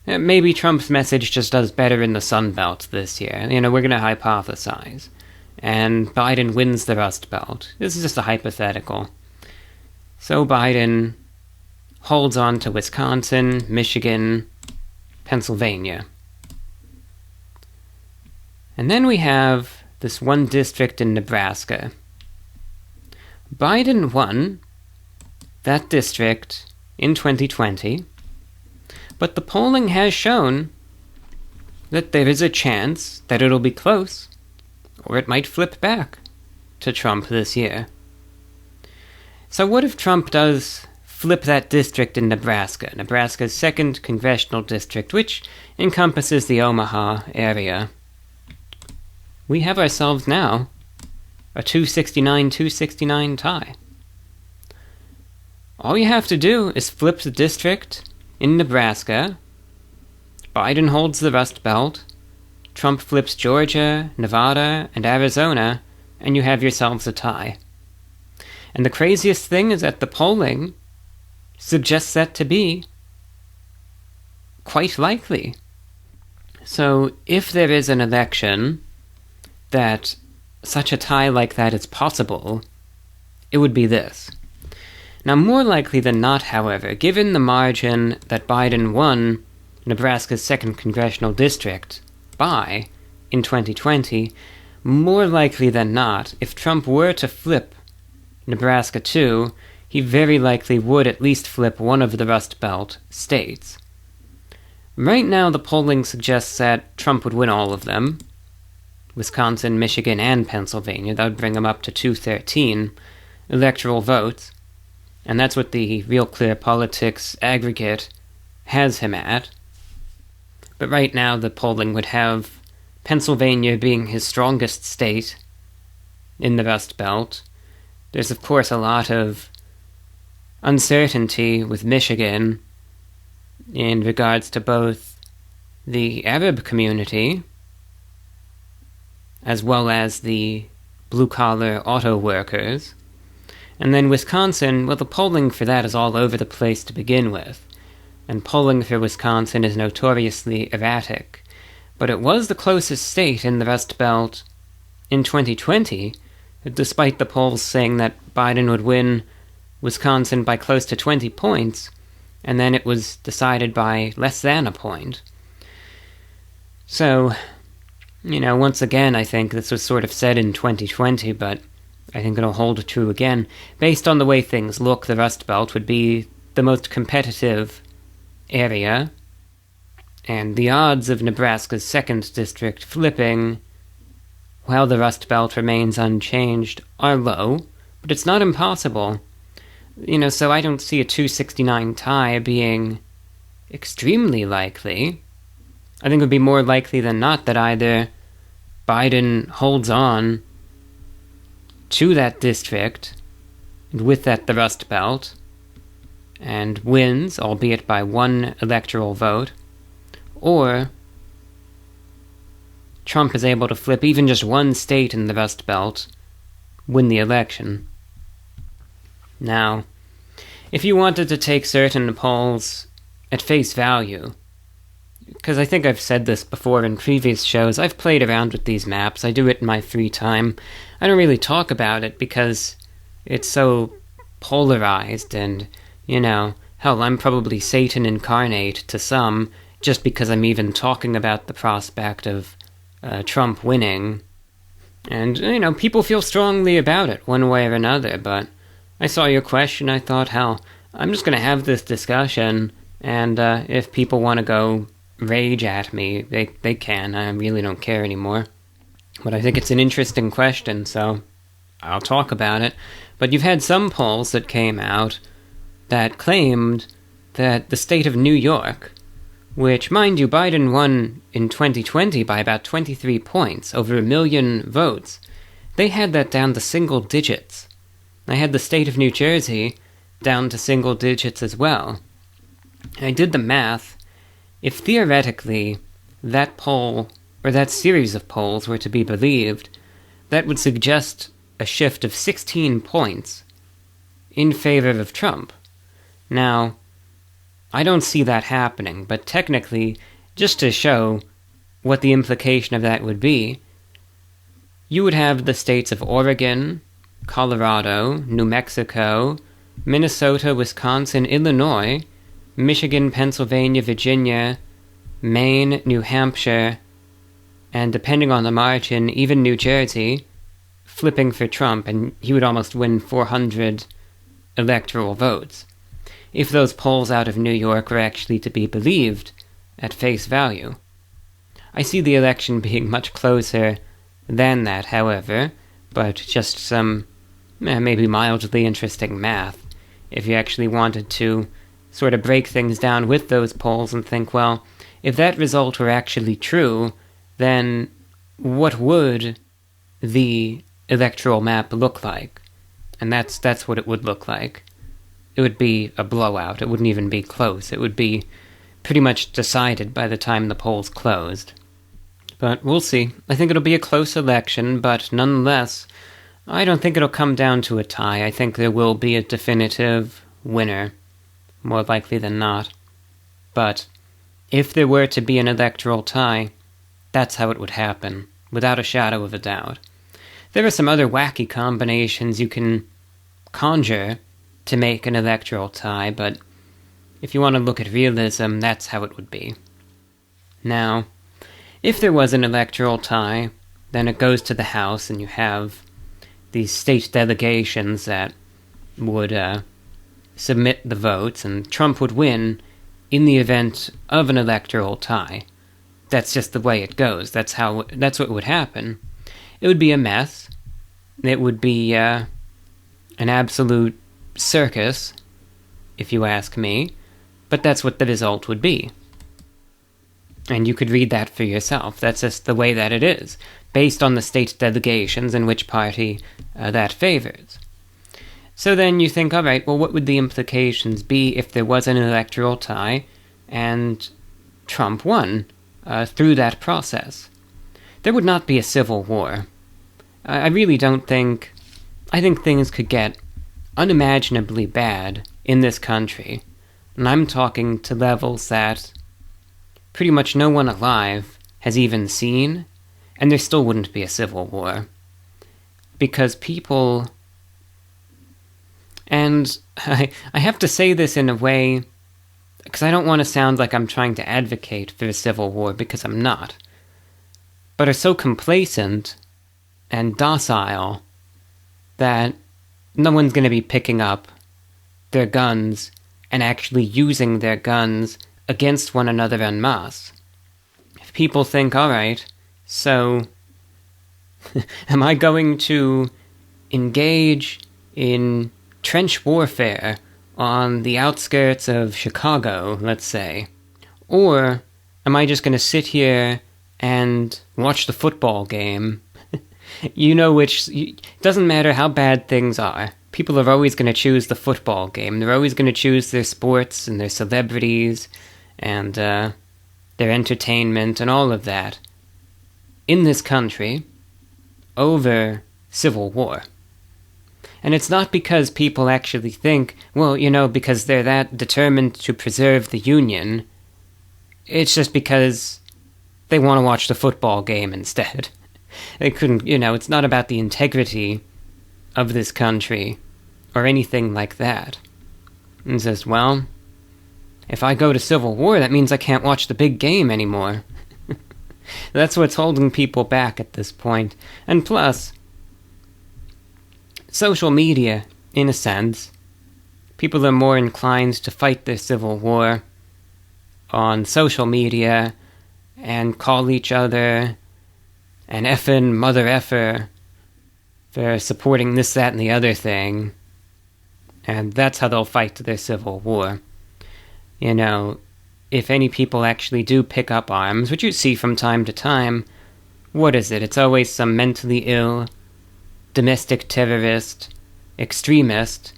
maybe Trump's message just does better in the Sun Belt this year. We're going to hypothesize. And Biden wins the Rust Belt. This is just a hypothetical. So Biden holds on to Wisconsin, Michigan, Pennsylvania. And then we have this 1 district in Nebraska. Biden won that district in 2020, but the polling has shown that there is a chance that it'll be close, or it might flip back to Trump this year. So what if Trump does flip that district in Nebraska, Nebraska's 2nd congressional district, which encompasses the Omaha area? We have ourselves now a 269-269 tie. All you have to do is flip the district in Nebraska. Biden holds the Rust Belt. Trump flips Georgia, Nevada, and Arizona, and you have yourselves a tie. And the craziest thing is that the polling suggests that to be quite likely. So if there is an election that such a tie like that is possible, it would be this. Now, more likely than not, however, given the margin that Biden won Nebraska's 2nd congressional district by in 2020, more likely than not, if Trump were to flip Nebraska too, he very likely would at least flip one of the Rust Belt states. Right now, the polling suggests that Trump would win all of them: Wisconsin, Michigan, and Pennsylvania. That would bring him up to 213 electoral votes. And that's what the Real Clear Politics aggregate has him at. But right now the polling would have Pennsylvania being his strongest state in the Rust Belt. There's of course a lot of uncertainty with Michigan in regards to both the Arab community as well as the blue-collar auto workers. And then Wisconsin, well, the polling for that is all over the place to begin with. And polling for Wisconsin is notoriously erratic. But it was the closest state in the Rust Belt in 2020, despite the polls saying that Biden would win Wisconsin by close to 20 points, and then it was decided by less than a point. So, once again, I think this was sort of said in 2020, but I think it'll hold true again. Based on the way things look, the Rust Belt would be the most competitive area, and the odds of Nebraska's 2nd district flipping while the Rust Belt remains unchanged are low, but it's not impossible. So I don't see a 269 tie being extremely likely. I think it would be more likely than not that either Biden holds on to that district, and with that the Rust Belt, and wins, albeit by 1 electoral vote, or Trump is able to flip even just 1 state in the Rust Belt, win the election. Now, if you wanted to take certain polls at face value, because I think I've said this before in previous shows, I've played around with these maps, I do it in my free time. I don't really talk about it because it's so polarized and, hell, I'm probably Satan incarnate to some, just because I'm even talking about the prospect of Trump winning. And, people feel strongly about it one way or another, but I saw your question, I thought, hell, I'm just going to have this discussion, and if people want to go rage at me, they can. I really don't care anymore. But I think it's an interesting question, so I'll talk about it. But you've had some polls that came out that claimed that the state of New York, which, mind you, Biden won in 2020 by about 23 points, over 1 million votes, they had that down to single digits. I had the state of New Jersey down to single digits as well. And I did the math. If theoretically that poll, or that series of polls, were to be believed, that would suggest a shift of 16 points in favor of Trump. Now, I don't see that happening, but technically, just to show what the implication of that would be, you would have the states of Oregon, Colorado, New Mexico, Minnesota, Wisconsin, Illinois, Michigan, Pennsylvania, Virginia, Maine, New Hampshire, and depending on the margin, even New Jersey, flipping for Trump, and he would almost win 400 electoral votes, if those polls out of New York were actually to be believed at face value. I see the election being much closer than that, however, but just some maybe mildly interesting math, if you actually wanted to sort of break things down with those polls and think, well, if that result were actually true, then what would the electoral map look like? And that's what it would look like. It would be a blowout. It wouldn't even be close. It would be pretty much decided by the time the polls closed. But we'll see. I think it'll be a close election, but nonetheless, I don't think it'll come down to a tie. I think there will be a definitive winner, more likely than not. But if there were to be an electoral tie, that's how it would happen, without a shadow of a doubt. There are some other wacky combinations you can conjure to make an electoral tie, but if you want to look at realism, that's how it would be. Now, if there was an electoral tie, then it goes to the House, and you have these state delegations that would submit the votes, and Trump would win in the event of an electoral tie. That's just the way it goes. That's what would happen. It would be a mess. It would be an absolute circus, if you ask me, but that's what the result would be. And you could read that for yourself. That's just the way that it is, based on the state delegations and which party that favors. So then you think, all right, well, what would the implications be if there was an electoral tie and Trump won through that process? There would not be a civil war. I really don't think... I think things could get unimaginably bad in this country, and I'm talking to levels that pretty much no one alive has even seen, and there still wouldn't be a civil war. Because people... And I have to say this in a way, because I don't want to sound like I'm trying to advocate for a civil war, because I'm not, but are so complacent and docile that no one's going to be picking up their guns and actually using their guns against one another en masse. If people think, all right, so am I going to engage in trench warfare on the outskirts of Chicago, let's say, or am I just going to sit here and watch the football game? You know which... It doesn't matter how bad things are. People are always going to choose the football game. They're always going to choose their sports and their celebrities and their entertainment and all of that in this country over civil war. And it's not because people actually think, well, you know, because they're that determined to preserve the Union. It's just because they want to watch the football game instead. They couldn't, you know, it's not about the integrity of this country or anything like that. And says, well, if I go to civil war, that means I can't watch the big game anymore. That's what's holding people back at this point. And plus, social media, in a sense, People are more inclined to fight their civil war on social media and call each other an effin' mother effer for supporting this, that, and the other thing. And that's how they'll fight their civil war. You know, if any people actually do pick up arms, which you see from time to time, what is it? It's always some mentally ill, domestic terrorist, extremist,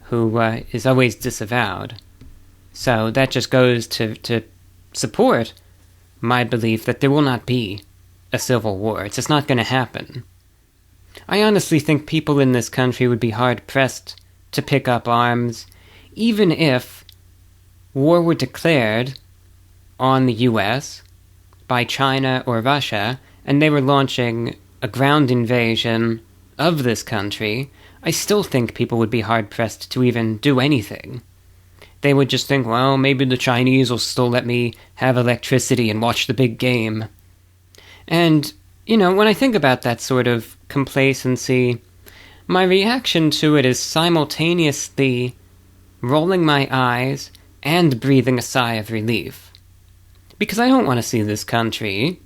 who is always disavowed. So that just goes to support my belief that there will not be a civil war. It's just not going to happen. I honestly think people in this country would be hard-pressed to pick up arms, even if war were declared on the US by China or Russia, and they were launching a ground invasion of this country. I still think people would be hard-pressed to even do anything. They would just think, well, maybe the Chinese will still let me have electricity and watch the big game. And, you know, when I think about that sort of complacency, my reaction to it is simultaneously rolling my eyes and breathing a sigh of relief. Because I don't want to see this country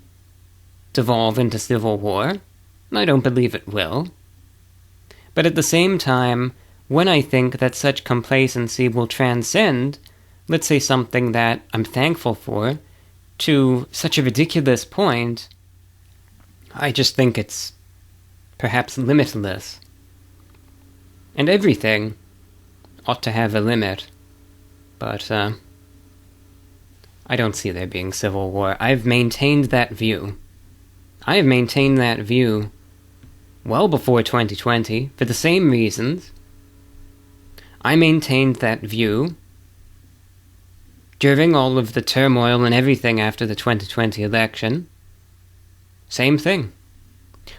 devolve into civil war, and I don't believe it will. But at the same time, when I think that such complacency will transcend, let's say something that I'm thankful for, to such a ridiculous point, I just think it's perhaps limitless. And everything ought to have a limit. But, I don't see there being civil war. I've maintained that view. I have maintained that view well before 2020, for the same reasons. I maintained that view during all of the turmoil and everything after the 2020 election. Same thing.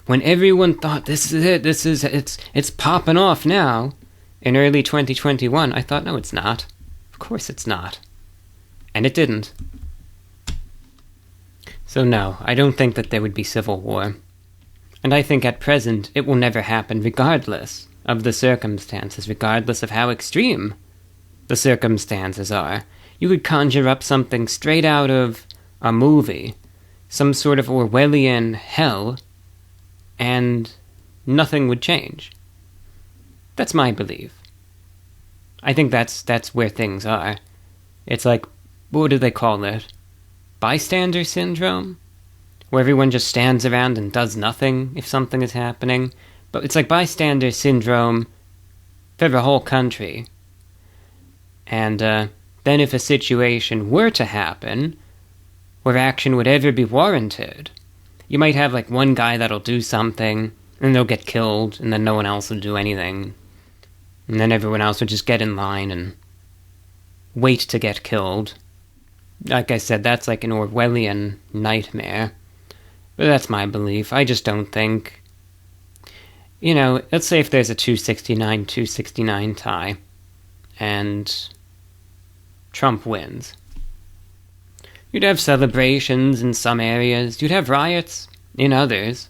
When everyone thought, this is it, it's popping off now, in early 2021, I thought, no, it's not. Of course it's not. And it didn't. So no, I don't think that there would be civil war. And I think at present it will never happen regardless of the circumstances, regardless of how extreme the circumstances are. You could conjure up something straight out of a movie, some sort of Orwellian hell, and nothing would change. That's my belief. I think that's where things are. It's like, what do they call it? Bystander syndrome? Where everyone just stands around and does nothing if something is happening. But it's like bystander syndrome for the whole country. And then if a situation were to happen where action would ever be warranted, you might have like one guy that'll do something, and they'll get killed, and then no one else will do anything. And then everyone else would just get in line and wait to get killed. Like I said, that's like an Orwellian nightmare. But that's my belief. I just don't think... You know, let's say if there's a 269 tie, and Trump wins. You'd have celebrations in some areas, you'd have riots in others,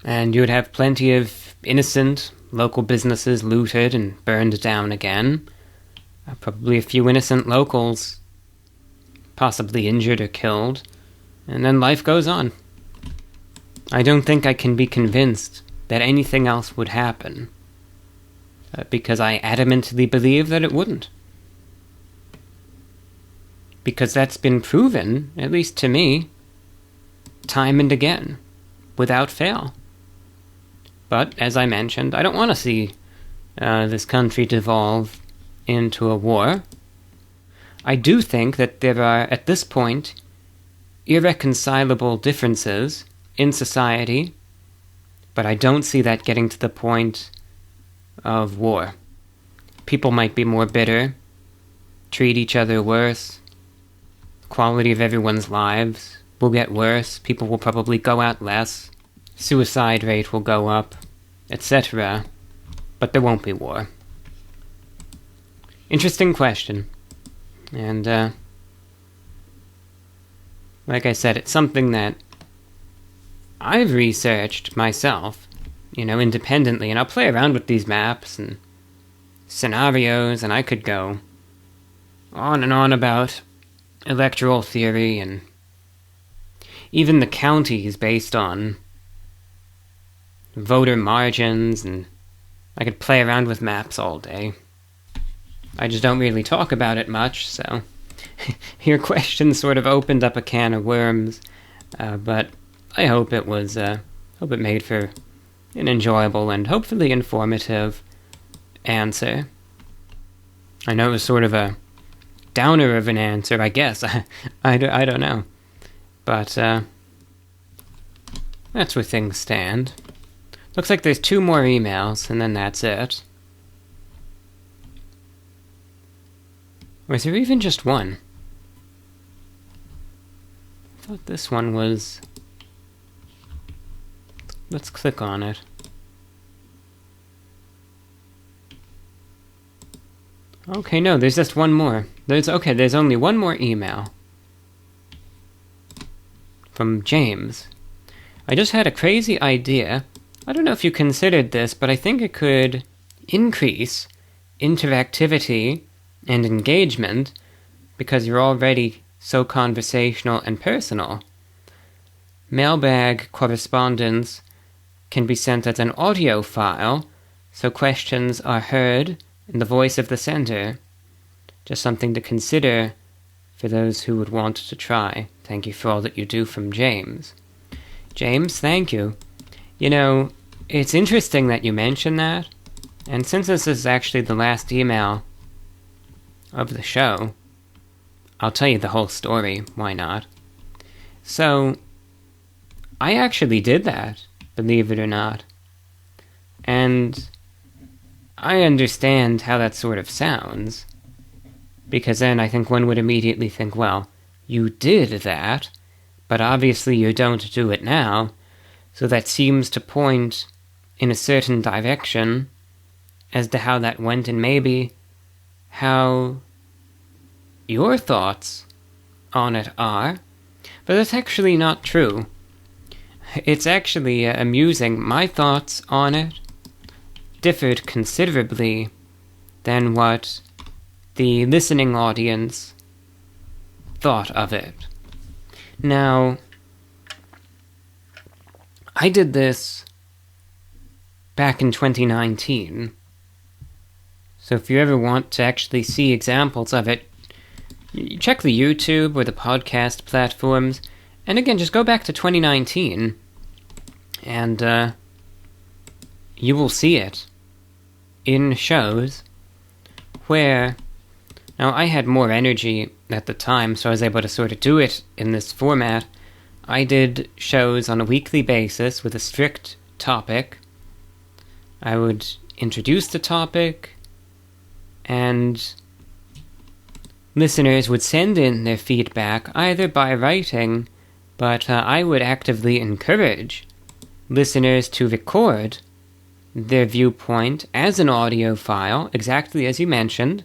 and you'd have plenty of innocent local businesses looted and burned down again. Probably a few innocent locals possibly injured or killed, and then life goes on. I don't think I can be convinced that anything else would happen, because I adamantly believe that it wouldn't. Because that's been proven, at least to me, time and again, without fail. But, as I mentioned, I don't want to see this country devolve into a war. I do think that there are, at this point, irreconcilable differences in society, but I don't see that getting to the point of war. People might be more bitter, treat each other worse, quality of everyone's lives will get worse, people will probably go out less, suicide rate will go up, etc., but there won't be war. Interesting question. And, like I said, it's something that I've researched myself, independently, and I'll play around with these maps and scenarios, and I could go on and on about electoral theory and even the counties based on voter margins, and I could play around with maps all day. I just don't really talk about it much, so your question sort of opened up a can of worms, but I hope it made for an enjoyable and hopefully informative answer. I know it was sort of a downer of an answer, I guess. I don't know. But that's where things stand. Looks like there's 2 more emails, and then that's it. Or is there even just one? I thought this one was... Let's click on it. Okay, no, there's just one more. There's only one more email. From James. I just had a crazy idea. I don't know if you considered this, but I think it could increase interactivity and engagement because you're already so conversational and personal. Mailbag correspondence can be sent as an audio file, so questions are heard in the voice of the sender. Just something to consider for those who would want to try. Thank you for all that you do, from James. James, thank you. You know, it's interesting that you mention that, and since this is actually the last email of the show, I'll tell you the whole story, why not? So, I actually did that, believe it or not. And I understand how that sort of sounds, because then I think one would immediately think, well, you did that, but obviously you don't do it now, so that seems to point in a certain direction as to how that went, and maybe how your thoughts on it are, but that's actually not true. It's actually amusing. My thoughts on it differed considerably than what the listening audience thought of it. Now, I did this back in 2019, so if you ever want to actually see examples of it, check the YouTube or the podcast platforms, and again, just go back to 2019, and you will see it in shows where... Now, I had more energy at the time, so I was able to sort of do it in this format. I did shows on a weekly basis with a strict topic. I would introduce the topic, and listeners would send in their feedback either by writing, but I would actively encourage listeners to record their viewpoint as an audio file, exactly as you mentioned.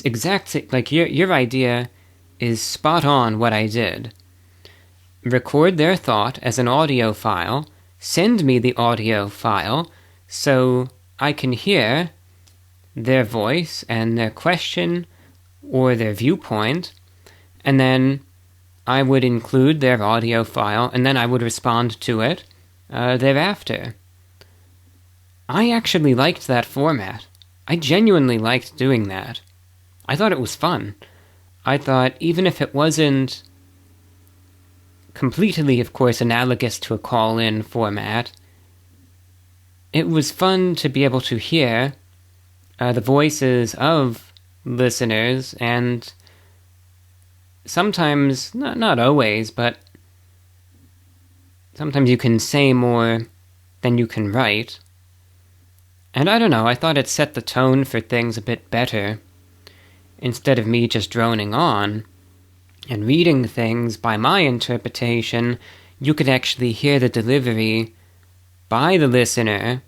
Exactly, like your idea is spot on what I did. Record their thought as an audio file, send me the audio file so I can hear their voice and their question or their viewpoint, and then I would include their audio file, and then I would respond to it thereafter. I actually liked that format. I genuinely liked doing that. I thought it was fun. I thought even if it wasn't completely, of course, analogous to a call-in format, it was fun to be able to hear the voices of listeners, and sometimes, not always, but sometimes you can say more than you can write. And I don't know, I thought it set the tone for things a bit better. Instead of me just droning on and reading things by my interpretation, you could actually hear the delivery by the listener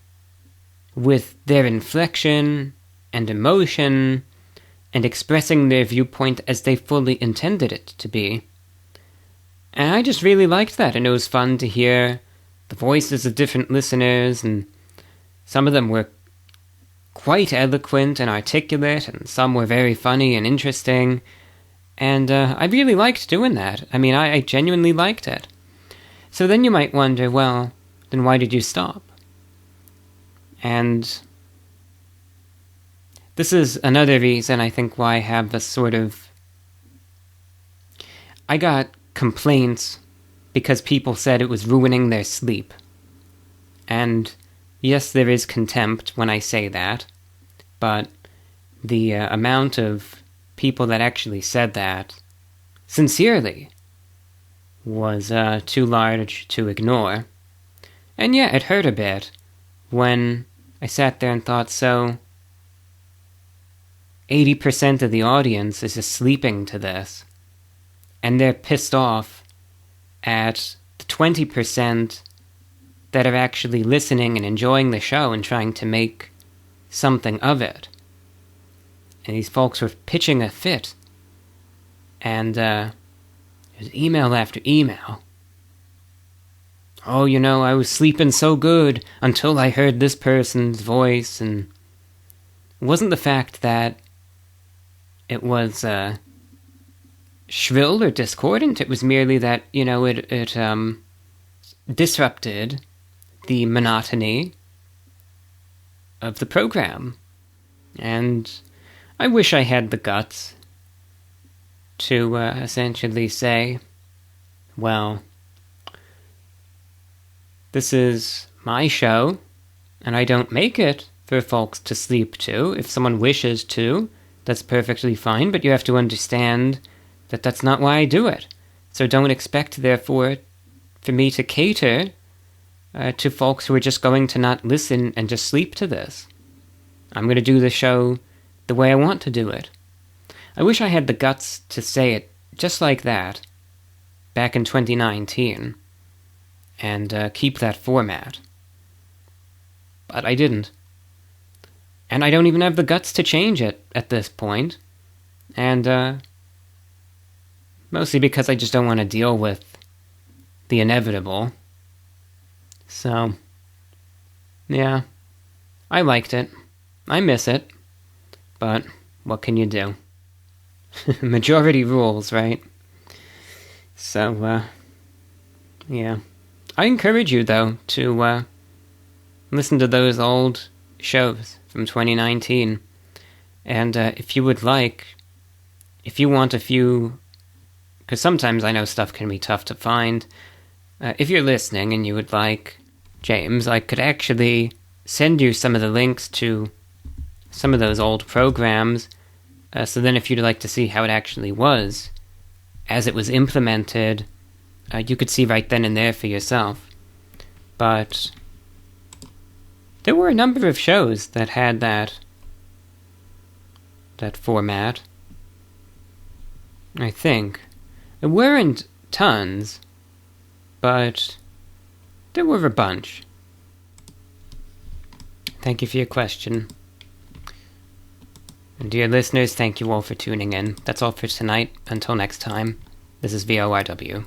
with their inflection and emotion and expressing their viewpoint as they fully intended it to be. And I just really liked that, and it was fun to hear the voices of different listeners, and some of them were quite eloquent and articulate, and some were very funny and interesting, and I really liked doing that. I mean, I genuinely liked it. So then you might wonder, well, then why did you stop? And this is another reason, I think, why I have this sort of... I got complaints because people said it was ruining their sleep. And yes, there is contempt when I say that, but the amount of people that actually said that sincerely was too large to ignore. And yeah, it hurt a bit when I sat there and thought, so 80% of the audience is just sleeping to this, and they're pissed off at the 20% that are actually listening and enjoying the show and trying to make something of it. And these folks were pitching a fit, and there's email after email. Oh, you know, I was sleeping so good until I heard this person's voice, and it wasn't the fact that it was shrill or discordant, it was merely that, you know, it disrupted the monotony of the program. And I wish I had the guts to essentially say, well, this is my show, and I don't make it for folks to sleep to. If someone wishes to, that's perfectly fine, but you have to understand that that's not why I do it. So don't expect, therefore, for me to cater to folks who are just going to not listen and just sleep to this. I'm going to do the show the way I want to do it. I wish I had the guts to say it just like that back in 2019 and keep that format. But I didn't. And I don't even have the guts to change it at this point. And mostly because I just don't want to deal with the inevitable. So, yeah, I liked it. I miss it. But what can you do? Majority rules, right? So, yeah. I encourage you, though, to listen to those old shows from 2019. And if you would like, if you want a few... Because sometimes I know stuff can be tough to find. If you're listening and you would like, James, I could actually send you some of the links to some of those old programs. So then if you'd like to see how it actually was, as it was implemented, you could see right then and there for yourself. But there were a number of shows that had that format, I think. There weren't tons, but there were a bunch. Thank you for your question. And dear listeners, thank you all for tuning in. That's all for tonight. Until next time, this is VORW.